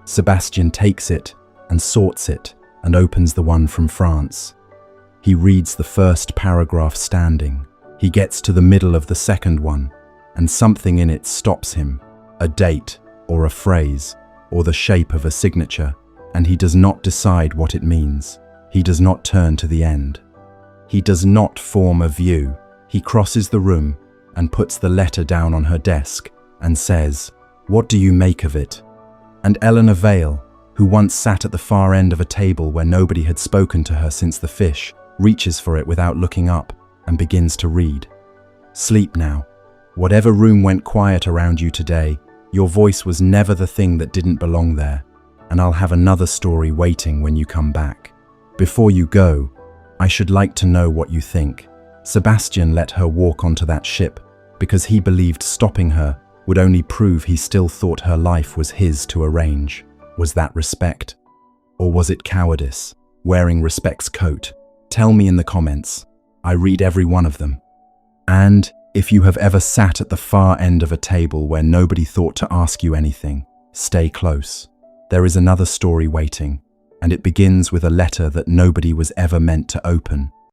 Speaker 1: Sebastian takes it and sorts it and opens the one from France. He reads the first paragraph standing. He gets to the middle of the second one, and something in it stops him, a date, or a phrase, or the shape of a signature, and he does not decide what it means. He does not turn to the end. He does not form a view. He crosses the room and puts the letter down on her desk and says, "What do you make of it?" And Eleanor Vale, who once sat at the far end of a table where nobody had spoken to her since the fish, reaches for it without looking up and begins to read. "Sleep now. Whatever room went quiet around you today, your voice was never the thing that didn't belong there, and I'll have another story waiting when you come back. Before you go, I should like to know what you think." Sebastian let her walk onto that ship because he believed stopping her would only prove he still thought her life was his to arrange. Was that respect? Or was it cowardice, wearing respect's coat? Tell me in the comments. I read every one of them. And if you have ever sat at the far end of a table where nobody thought to ask you anything, stay close. There is another story waiting, and it begins with a letter that nobody was ever meant to open.